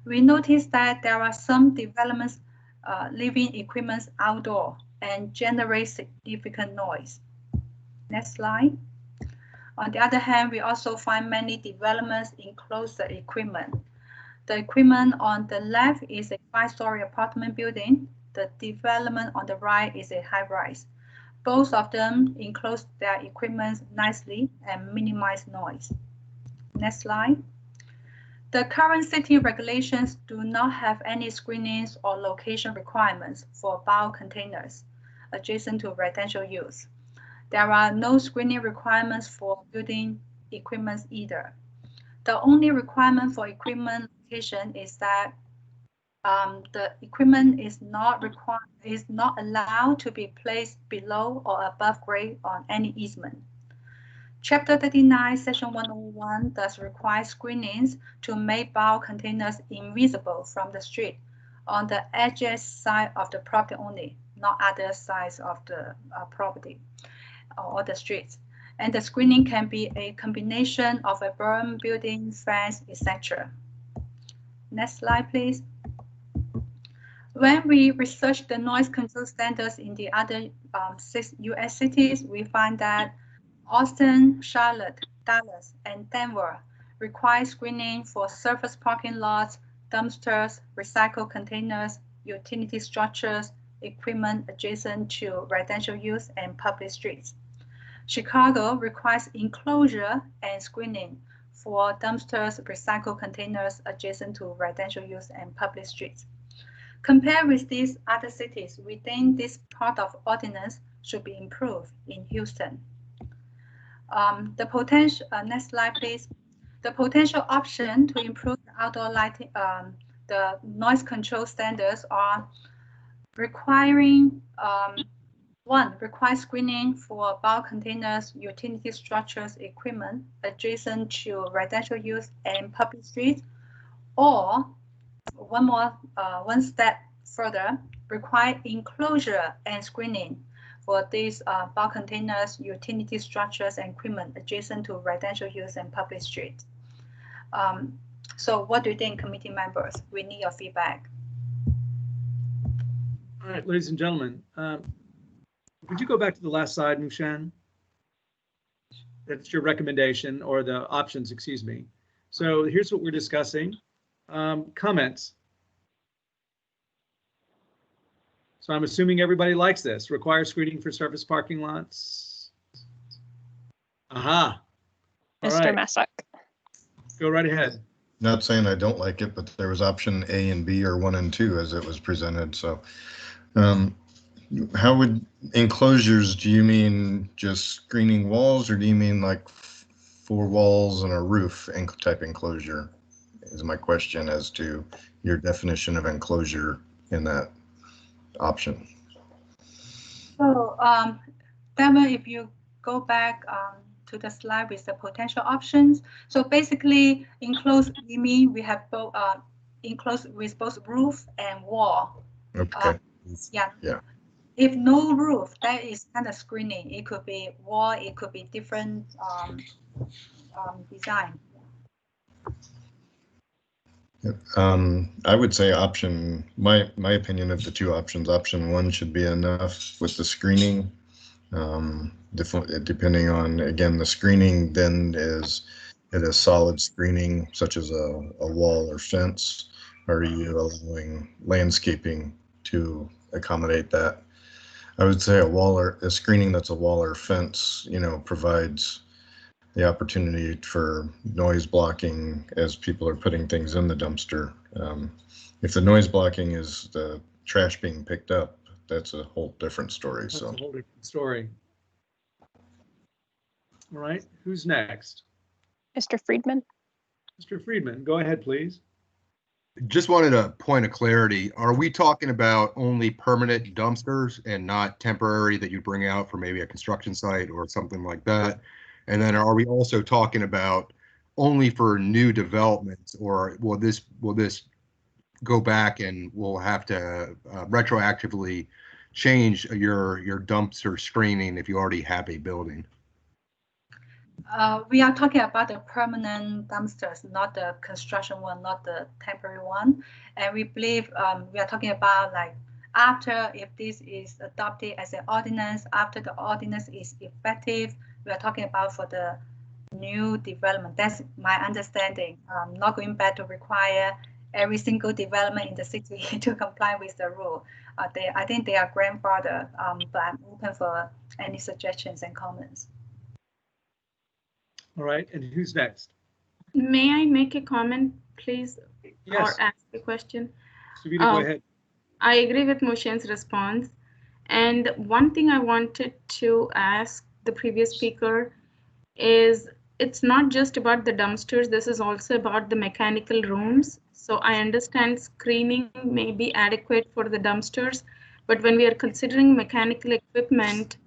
We noticed that there are some developments leaving equipment outdoor and generate significant noise. Next slide. On the other hand, we also find many developments enclose the equipment. The equipment on the left is a 5-story apartment building. The development on the right is a high-rise. Both of them enclose their equipment nicely and minimize noise. Next slide. The current city regulations do not have any screenings or location requirements for bulk containers adjacent to residential use. There are no screening requirements for building equipment either. The only requirement for equipment location is that the equipment is not allowed to be placed below or above grade on any easement. Chapter 39, Section 101 does require screenings to make bulk containers invisible from the street on the edges side of the property only, not other sides of the property or the streets. And the screening can be a combination of a berm, building, fence, etc. Next slide, please. When we research the noise control standards in the other 6 US cities, we find that Austin, Charlotte, Dallas, and Denver require screening for surface parking lots, dumpsters, recycled containers, utility structures, equipment adjacent to residential use, and public streets. Chicago requires enclosure and screening for dumpsters, recycled containers adjacent to residential use and public streets. Compared with these other cities, we think this part of ordinance should be improved in Houston. The potential, next slide, please. The potential option to improve the outdoor lighting, the noise control standards are requiring require screening for bulk containers, utility structures, equipment adjacent to residential use and public streets, or one step further, require enclosure and screening for these bulk containers, utility structures, and equipment adjacent to residential use and public streets. So what do you think, committee members? We need your feedback. All right, ladies and gentlemen, would you go back to the last slide, Mushan? That's your recommendation, or the options, excuse me. So here's what we're discussing. Comments. So I'm assuming everybody likes this. Require screening for surface parking lots. Aha. All Mr. right. Massac. Go right ahead. Not saying I don't like it, but there was option A and B or 1 and 2 as it was presented. So how would enclosures, do you mean just screening walls, or do you mean like 4 walls and a roof type enclosure? Is my question as to your definition of enclosure in that option. So, Devon, if you go back to the slide with the potential options. So basically, enclosed, you mean we have both enclosed with both roof and wall. Okay. Yeah. Yeah. If no roof, that is kind of screening. It could be wall, it could be different design. I would say my opinion of the two options, option one should be enough with the screening. Depending on, again, the screening then is it a solid screening such as a wall or fence, or are you allowing landscaping to accommodate that? I would say a screening that's a wall or fence, provides the opportunity for noise blocking as people are putting things in the dumpster. If the noise blocking is the trash being picked up, that's a whole different story. That's a whole different story. All right, who's next? Mr. Friedman. Mr. Friedman, go ahead, please. Just wanted a point of clarity. Are we talking about only permanent dumpsters and not temporary that you bring out for maybe a construction site or something like that? And then are we also talking about only for new developments, or will this go back and we'll have to retroactively change your dumpster screening if you already have a building? We are talking about the permanent dumpsters, not the construction one, not the temporary one. And we believe we are talking about like after, if this is adopted as an ordinance, after the ordinance is effective, we are talking about for the new development. That's my understanding. Not going back to require every single development in the city to comply with the rule. I think they are grandfathered, but I'm open for any suggestions and comments. All right, and who's next? May I make a comment, please? Yes. Or ask a question? Savita, go ahead. I agree with Moshe's response. And one thing I wanted to ask the previous speaker is it's not just about the dumpsters, this is also about the mechanical rooms. So I understand screening may be adequate for the dumpsters, but when we are considering mechanical equipment,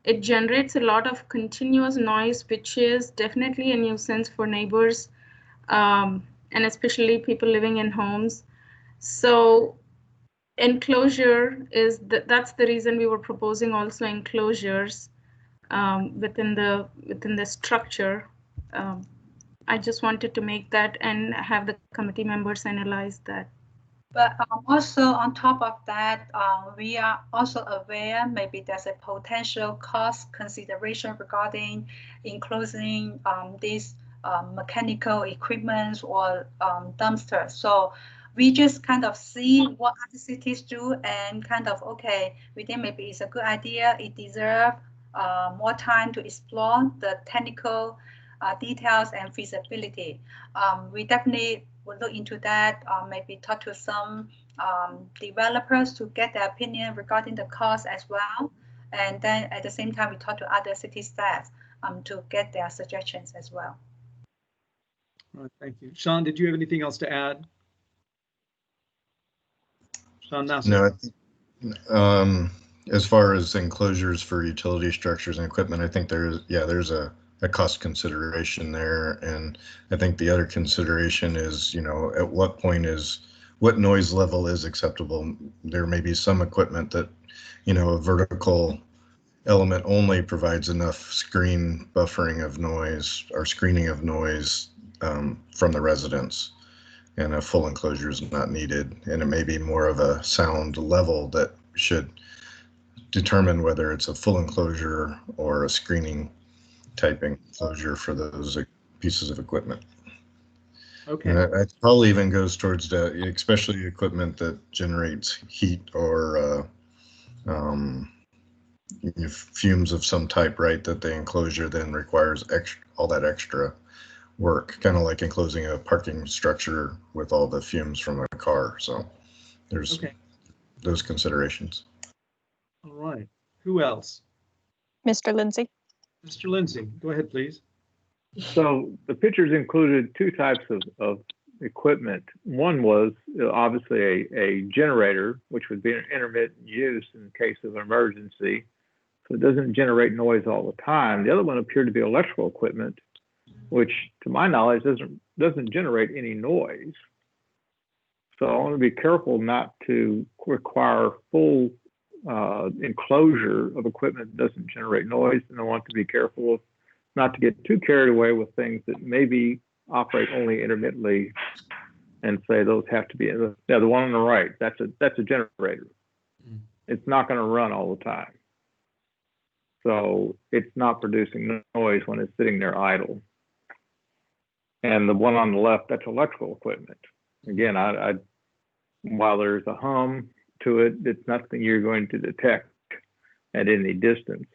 it generates a lot of continuous noise, which is definitely a nuisance for neighbors, and especially people living in homes. So enclosure is that's the reason we were proposing also enclosures within the structure. I just wanted to make that and have the committee members analyze that. But also on top of that, we are also aware maybe there's a potential cost consideration regarding enclosing these mechanical equipment or dumpsters. So we just kind of see what other cities do and kind of, okay, we think maybe it's a good idea. It deserves more time to explore the technical details and feasibility. We definitely will look into that, maybe talk to some developers to get their opinion regarding the cost as well. And then at the same time, we talk to other city staff to get their suggestions as well. All right, thank you. Sean, did you have anything else to add? Sean Nassar. No, as far as enclosures for utility structures and equipment, I think there's a cost consideration there. And I think the other consideration is, at what noise level is acceptable. There may be some equipment that, a vertical element only provides enough screen buffering of noise or screening of noise from the residents, and a full enclosure is not needed. And it may be more of a sound level that should determine whether it's a full enclosure or a screening type enclosure for those pieces of equipment. Okay. And that probably even goes towards especially equipment that generates heat or fumes of some type, right? That the enclosure then requires all that extra work, kind of like enclosing a parking structure with all the fumes from a car. So there's those considerations. All right. Who else? Mr. Lindsay. Mr. Lindsay, go ahead, please. So the pictures included two types of equipment. One was obviously a generator, which would be an intermittent use in case of emergency. So it doesn't generate noise all the time. The other one appeared to be electrical equipment, which to my knowledge doesn't generate any noise. So I want to be careful not to require full enclosure of equipment that doesn't generate noise, and I want to be careful not to get too carried away with things that maybe operate only intermittently and say those have to be, the one on the right, that's a generator. It's not going to run all the time. So it's not producing noise when it's sitting there idle. And the one on the left, that's electrical equipment. Again, while there's a hum to it, it's nothing you're going to detect at any distance.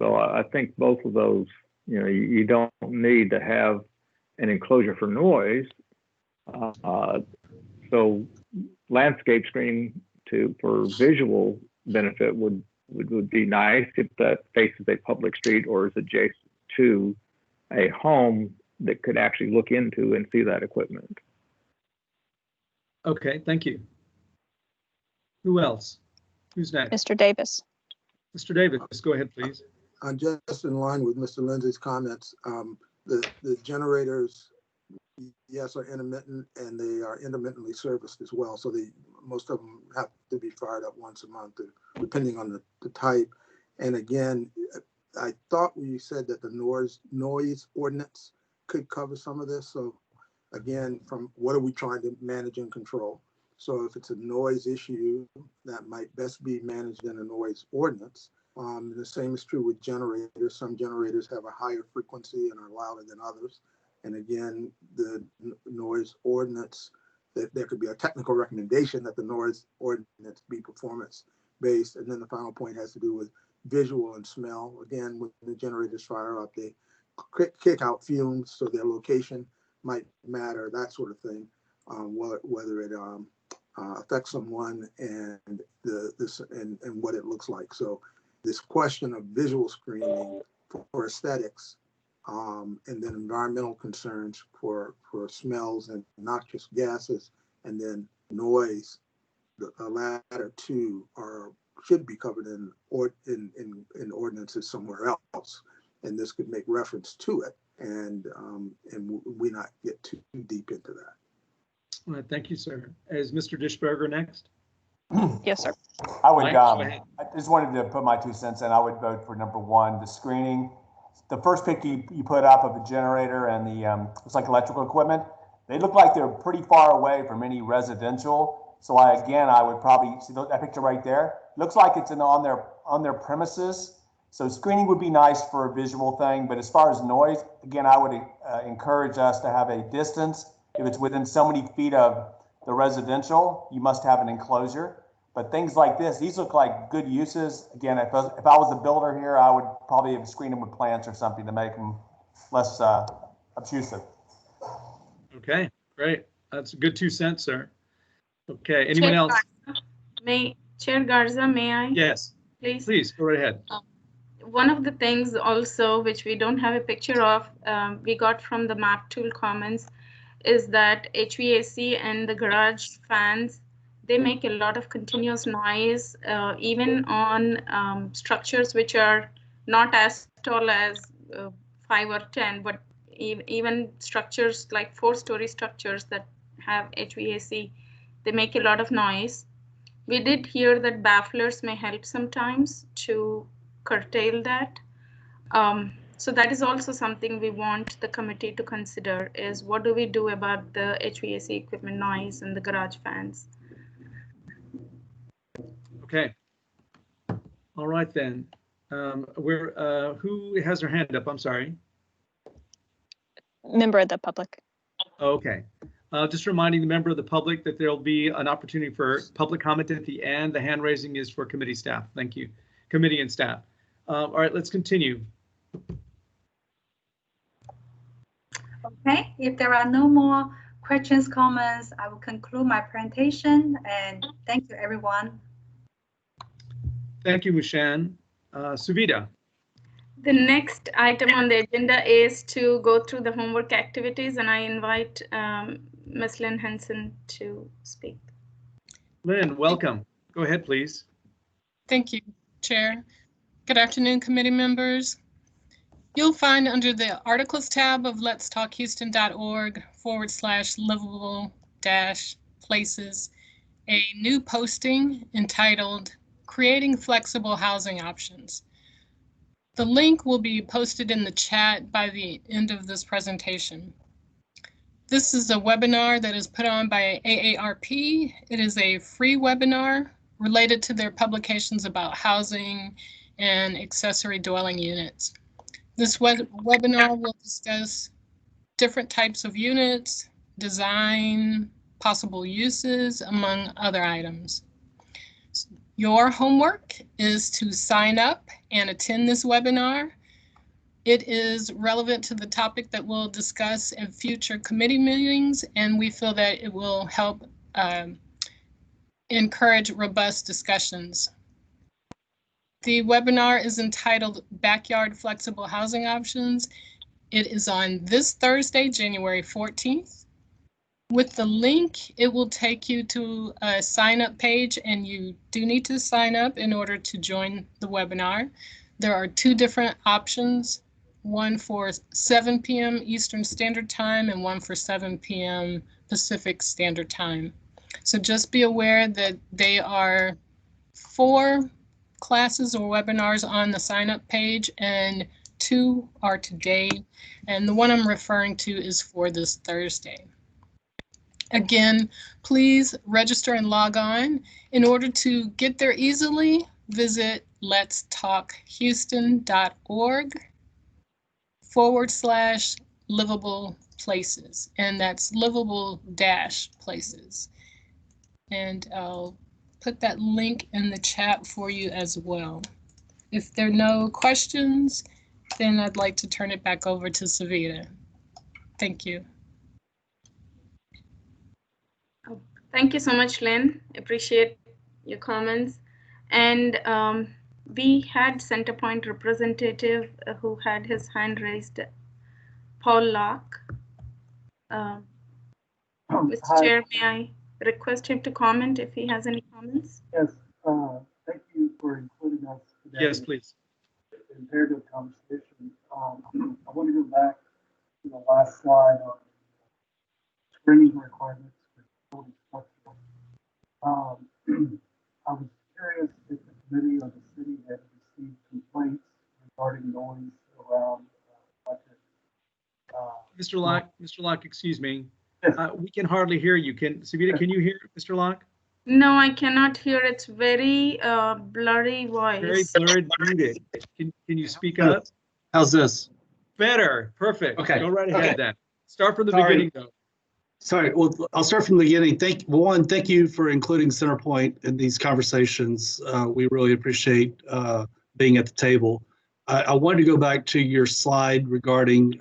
So I think both of those, you don't need to have an enclosure for noise. So landscape screening for visual benefit would be nice if that faces a public street or is adjacent to a home that could actually look into and see that equipment. Okay, thank you. Who else? Who's next? Mr. Davis. Mr. Davis, go ahead, please. Just in line with Mr. Lindsay's comments, the generators, yes, are intermittent, and they are intermittently serviced as well. So most of them have to be fired up once a month, depending on the type. And again, I thought we said that the noise ordinance could cover some of this. So again, from what are we trying to manage and control? So if it's a noise issue, that might best be managed in a noise ordinance. The same is true with generators. Some generators have a higher frequency and are louder than others. And again, the noise ordinance, that there could be a technical recommendation that the noise ordinance be performance-based. And then the final point has to do with visual and smell. Again, when the generators fire up, they kick out fumes, so their location might matter, that sort of thing, whether it affects someone and and what it looks like. So this question of visual screening for aesthetics, and then environmental concerns for smells and noxious gases, and then noise, the latter two should be covered in ordinances somewhere else, and this could make reference to it, and we not get too deep into that. All right, thank you, sir. Is Mr. Dishberger next? Yes, sir. I would. Mike, go ahead. I just wanted to put my 2 cents in. I would vote for number 1, the screening. The first pic you put up of the generator and the it's like electrical equipment. They look like they're pretty far away from any residential. So I would probably see that picture right there. Looks like it's on their premises. So screening would be nice for a visual thing. But as far as noise, again, I would encourage us to have a distance. If it's within so many feet of the residential, you must have an enclosure. But things like this, these look like good uses. Again, if I was a builder here, I would probably have screened them with plants or something to make them less obtrusive. Okay, great. That's a good 2 cents, sir. Okay, anyone else? Chair Garza, may I? Yes. Please, go right ahead. One of the things also, which we don't have a picture of, we got from the map tool comments, is that HVAC and the garage fans, they make a lot of continuous noise, even on structures which are not as tall as 5 or 10, but even structures like 4-story structures that have HVAC, they make a lot of noise. We did hear that bafflers may help sometimes to curtail that. So that is also something we want the committee to consider, is what do we do about the HVAC equipment noise and the garage fans? Okay. All right then. Who has their hand up? I'm sorry. Member of the public. Okay. Just reminding the member of the public that there'll be an opportunity for public comment at the end. The hand raising is for committee staff. Thank you. Committee and staff. All right, let's continue. Okay, if there are no more questions, comments, I will conclude my presentation, and thank you, everyone. Thank you, Mushan. Suvita. The next item on the agenda is to go through the homework activities, and I invite Ms. Lynn Henson to speak. Lynn, welcome. Go ahead, please. Thank you, Chair. Good afternoon, committee members. You'll find under the Articles tab of letstalkhouston.org/livable-places a new posting entitled Creating Flexible Housing Options. The link will be posted in the chat by the end of this presentation. This is a webinar that is put on by AARP. It is a free webinar related to their publications about housing and accessory dwelling units. This webinar will discuss different types of units, design, possible uses, among other items. Your homework is to sign up and attend this webinar. It is relevant to the topic that we'll discuss in future committee meetings, and we feel that it will help encourage robust discussions. The webinar is entitled Backyard Flexible Housing Options. It is on this Thursday, January 14th. With the link, it will take you to a sign-up page, and you do need to sign up in order to join the webinar. There are two different options, one for 7 p.m. Eastern Standard Time and one for 7 p.m. Pacific Standard Time. So just be aware that they are 4 classes or webinars on the sign-up page, and 2 are today, and the one I'm referring to is for this Thursday. Again, please register and log on. In order to get there easily, visit letstalkhouston.org/livable places, and that's livable-places. And I'll put that link in the chat for you as well. If there are no questions, then I'd like to turn it back over to Savita. Thank you. Thank you so much, Lynn. Appreciate your comments. And we had Centerpoint representative who had his hand raised, Paul Locke. Mr. Chair, may I request him to comment if he has any comments? Yes, thank you for including us today. Yes, please. In very good conversation. I want to go back to the last slide on screening requirements for building structure. I was curious if the committee or the city had received complaints regarding noise around budget. Mr. Locke, excuse me. We can hardly hear you. Savita, can you hear Mr. Locke? No, I cannot hear. It's very blurry voice. Very blurred, muted. Can you speak up? How's this? Better. Perfect. Okay. Go right ahead then. Start from the Sorry. beginning though. Sorry. Well, I'll start from the beginning. Thank you for including Centerpoint in these conversations. We really appreciate being at the table. I wanted to go back to your slide regarding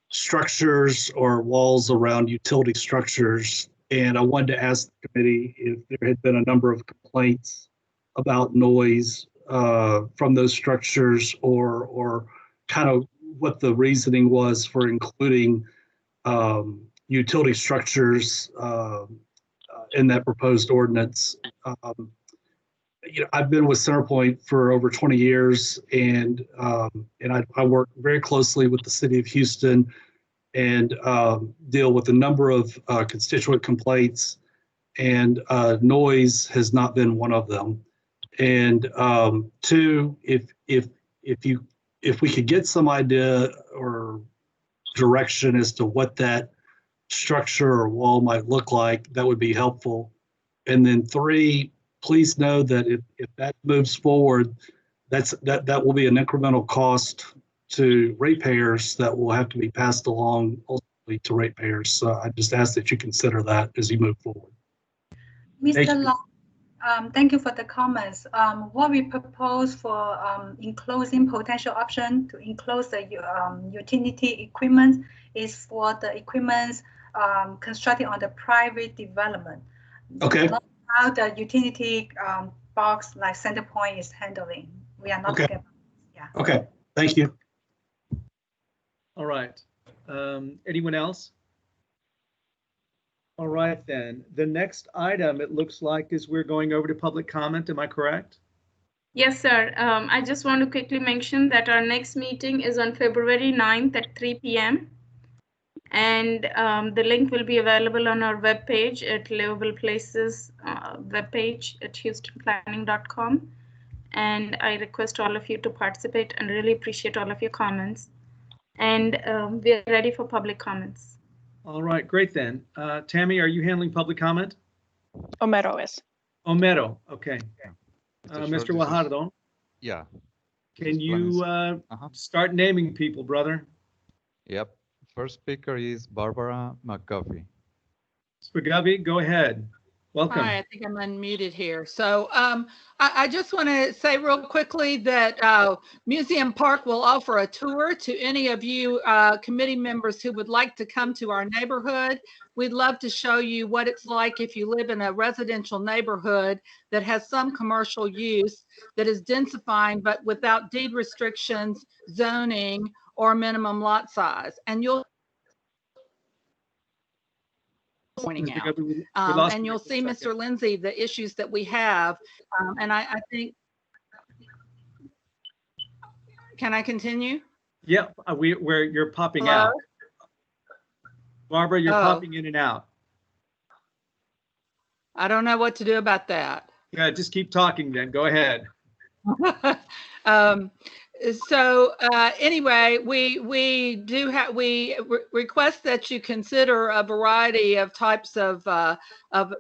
structures or walls around utility structures. And I wanted to ask the committee if there had been a number of complaints about noise from those structures, or kind of what the reasoning was for including utility structures in that proposed ordinance. I've been with Centerpoint for over 20 years, and I work very closely with the city of Houston and deal with a number of constituent complaints, and noise has not been one of them. And 2, if we could get some idea or direction as to what that structure or wall might look like, that would be helpful. And then 3, please know that if that moves forward, that will be an incremental cost to ratepayers that will have to be passed along ultimately to ratepayers. So I just ask that you consider that as you move forward. Mr. Long, thank you for the comments. What we propose for enclosing potential option to enclose the utility equipment is for the equipment constructed on the private development. Okay. Not how the utility box like Centerpoint is handling. We are not talking about, yeah. Okay, thank you. All right. Anyone else? All right, then. The next item, it looks like, is we're going over to public comment. Am I correct? Yes, sir. I just want to quickly mention that our next meeting is on February 9th at 3 p.m. And the link will be available on our webpage at Livable Places webpage at houstonplanning.com. And I request all of you to participate and really appreciate all of your comments. And we are ready for public comments. All right, great then. Tammy, are you handling public comment? Homero is. Homero, okay. Mr. Mr. Short, Guajardo, yeah. can you start naming people, brother? Yep. First speaker is Barbara McGuffey. Spaghetti, go ahead. Welcome. Hi, I think I'm unmuted here. So I just want to say real quickly that Museum Park will offer a tour to any of you committee members who would like to come to our neighborhood. We'd love to show you what it's like if you live in a residential neighborhood that has some commercial use, that is densifying, but without deed restrictions, zoning, or minimum lot size. And you'll pointing out. And you'll see, Mr. Lindsay, the issues that we have. And I think, can I continue? Yeah, where you're popping Hello? out. Barbara, you're popping in and out. I don't know what to do about that. Yeah, just keep talking then. Go ahead. Anyway, we request that you consider a variety of types of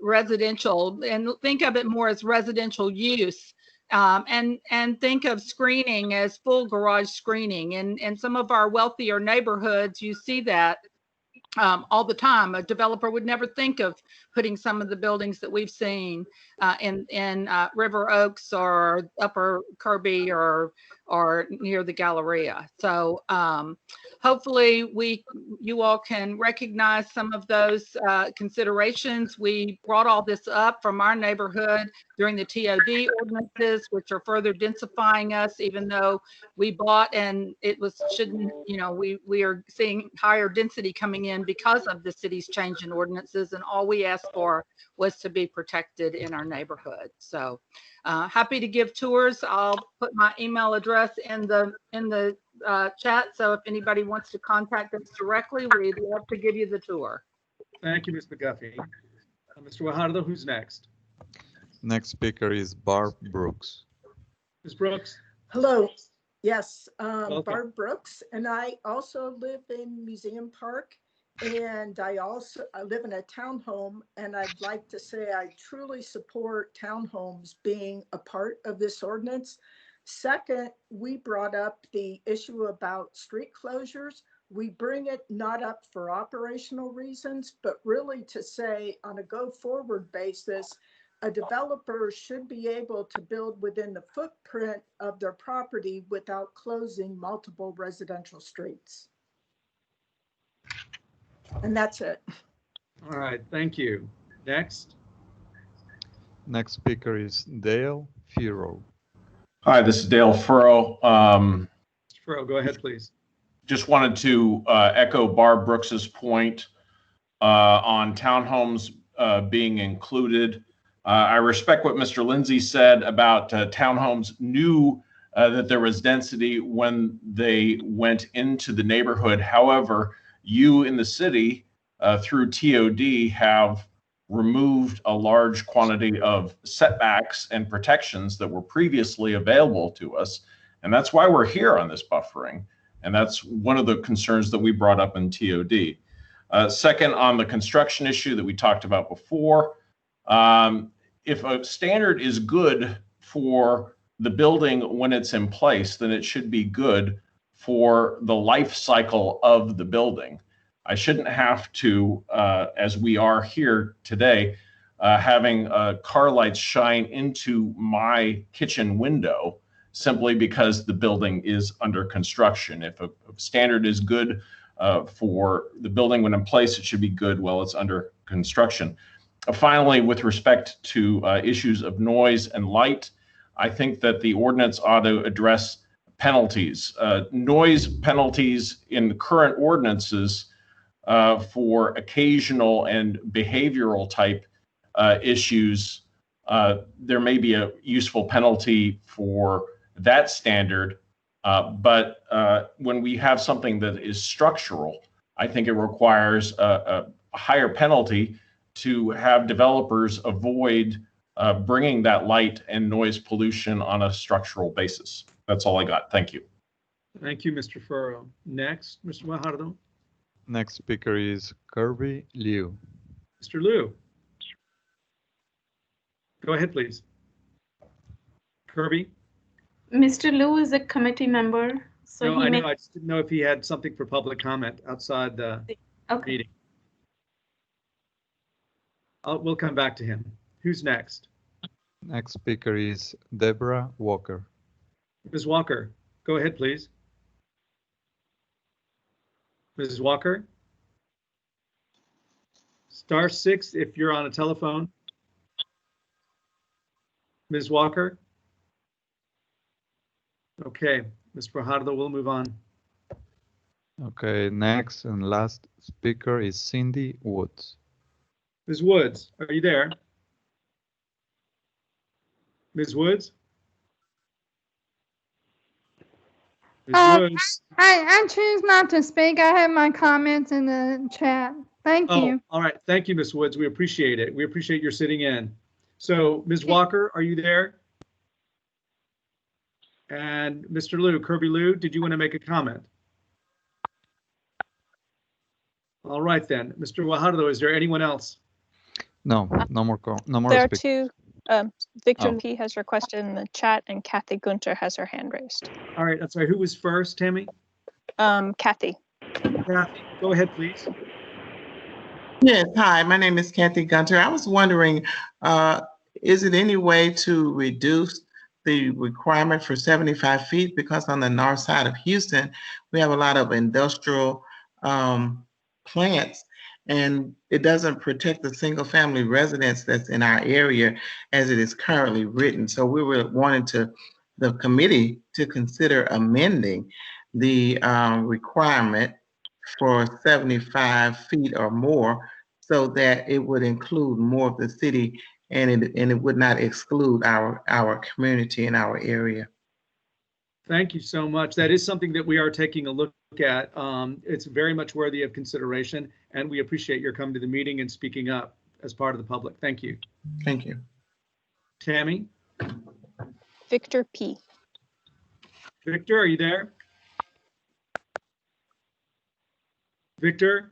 residential, and think of it more as residential use, and think of screening as full garage screening. In some of our wealthier neighborhoods, you see that all the time. A developer would never think of putting some of the buildings that we've seen in River Oaks or Upper Kirby or near the Galleria. So hopefully you all can recognize some of those considerations. We brought all this up from our neighborhood during the TOD ordinances, which are further densifying us, even though we bought and it shouldn't, we are seeing higher density coming in because of the city's change in ordinances, and all we asked for was to be protected in our neighborhood. So happy to give tours. I'll put my email address in the chat. So if anybody wants to contact us directly, we'd love to give you the tour. Thank you, Ms. McGuffey. Mr. Guajardo, who's next? Next speaker is Barb Brooks. Ms. Brooks. Hello. Yes, Welcome. Barb Brooks, and I also live in Museum Park, and I live in a townhome, and I'd like to say I truly support townhomes being a part of this ordinance. Second, we brought up the issue about street closures. We bring it not up for operational reasons, but really to say on a go-forward basis, a developer should be able to build within the footprint of their property without closing multiple residential streets. And that's it. All right, thank you. Next. Next speaker is Dale Furrow. Hi, this is Dale Furrow. Furrow, go ahead, please. Just wanted to echo Barb Brooks's point on townhomes being included. I respect what Mr. Lindsay said about townhomes knew that there was density when they went into the neighborhood. However, you in the city through TOD have removed a large quantity of setbacks and protections that were previously available to us. And that's why we're here on this buffering. And that's one of the concerns that we brought up in TOD. Second, on the construction issue that we talked about before, if a standard is good for the building when it's in place, then it should be good for the life cycle of the building. I shouldn't have to, as we are here today, having car lights shine into my kitchen window simply because the building is under construction. If a standard is good for the building when in place, it should be good while it's under construction. Finally, with respect to issues of noise and light, I think that the ordinance ought to address penalties. Noise penalties in the current ordinances for occasional and behavioral type issues, there may be a useful penalty for that standard. But when we have something that is structural, I think it requires a higher penalty to have developers avoid bringing that light and noise pollution on a structural basis. That's all I got. Thank you. Thank you, Mr. Furrow. Next, Mr. Guajardo. Next speaker is Kirby Liu. Mr. Liu. Go ahead, please. Kirby? Mr. Liu is a committee member, so No, he I may. know. I just didn't know if he had something for public comment outside the Okay. meeting. We'll come back to him. Who's next? Next speaker is Deborah Walker. Ms. Walker, go ahead, please. Mrs. Walker? *6 if you're on a telephone. Ms. Walker? Okay, Ms. Fajardo, we'll move on. Okay, next and last speaker is Cindy Woods. Ms. Woods, are you there? Ms. Woods? Ms. Woods? I choose not to speak. I have my comments in the chat. Thank Oh, you. all right. Thank you, Ms. Woods. We appreciate it. We appreciate your sitting in. So, Ms. Walker, are you there? And Mr. Liu, Kirby Liu, did you want to make a comment? All right, then. Mr. Fajardo, is there anyone else? No, no more There are speakers. two. Victor Oh. P has requested in the chat, and Kathy Gunter has her hand raised. All right, I'm sorry. Who was first, Tammy? Kathy. Kathy, go ahead, please. Yes, hi, my name is Kathy Gunter. I was wondering, is it any way to reduce the requirement for 75 feet? Because on the north side of Houston, we have a lot of industrial plants, and it doesn't protect the single family residence that's in our area as it is currently written. So we were wanting the committee to consider amending the requirement for 75 feet or more so that it would include more of the city and it would not exclude our community and our area. Thank you so much. That is something that we are taking a look at. It's very much worthy of consideration, and we appreciate your coming to the meeting and speaking up as part of the public. Thank you. Thank you. Tammy? Victor P. Victor, are you there? Victor?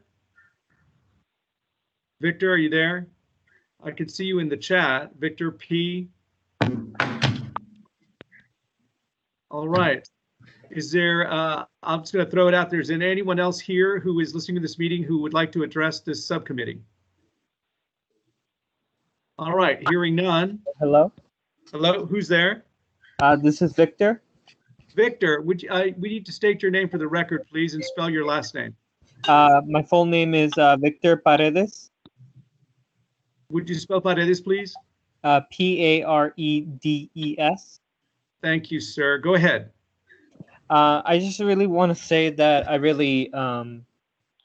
Victor, are you there? I can see you in the chat. Victor P. All right. Is there, I'm just going to throw it out there. Is there anyone else here who is listening to this meeting who would like to address this subcommittee? All right, hearing none. Hello. Hello, who's there? This is Victor. Victor, would you, we need to state your name for the record, please, and spell your last name. My full name is Victor Paredes. Would you spell Paredes, please? Paredes. Thank you, sir. Go ahead. I just really want to say that I really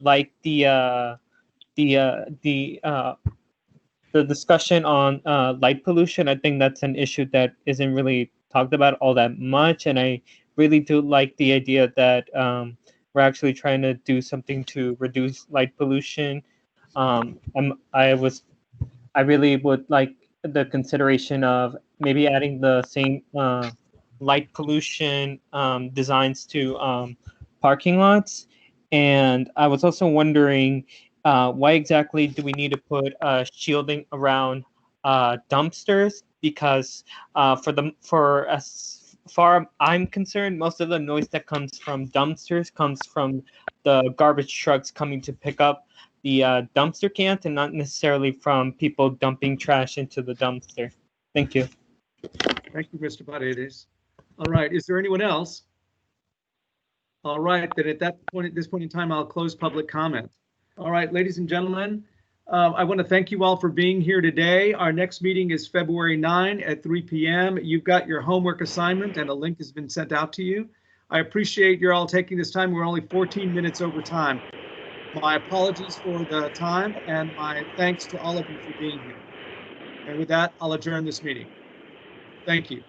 like the discussion on light pollution. I think that's an issue that isn't really talked about all that much, and I really do like the idea that we're actually trying to do something to reduce light pollution. I really would like the consideration of maybe adding the same light pollution designs to parking lots. And I was also wondering why exactly do we need to put shielding around dumpsters? Because for as far I'm concerned, most of the noise that comes from dumpsters comes from the garbage trucks coming to pick up the dumpster cans and not necessarily from people dumping trash into the dumpster. Thank you. Thank you, Mr. Paredes. All right, is there anyone else? All right, then at this point in time, I'll close public comment. All right, ladies and gentlemen, I want to thank you all for being here today. Our next meeting is February 9 at 3 p.m. You've got your homework assignment and a link has been sent out to you. I appreciate you're all taking this time. We're only 14 minutes over time. My apologies for the time and my thanks to all of you for being here. And with that, I'll adjourn this meeting. Thank you.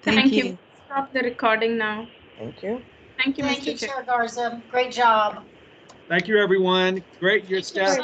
Thank you. Stop the recording now. Thank you. Thank you, Thank Mr. you, Chair. Chair Garza. Great job. Thank you, everyone. Great, your staff.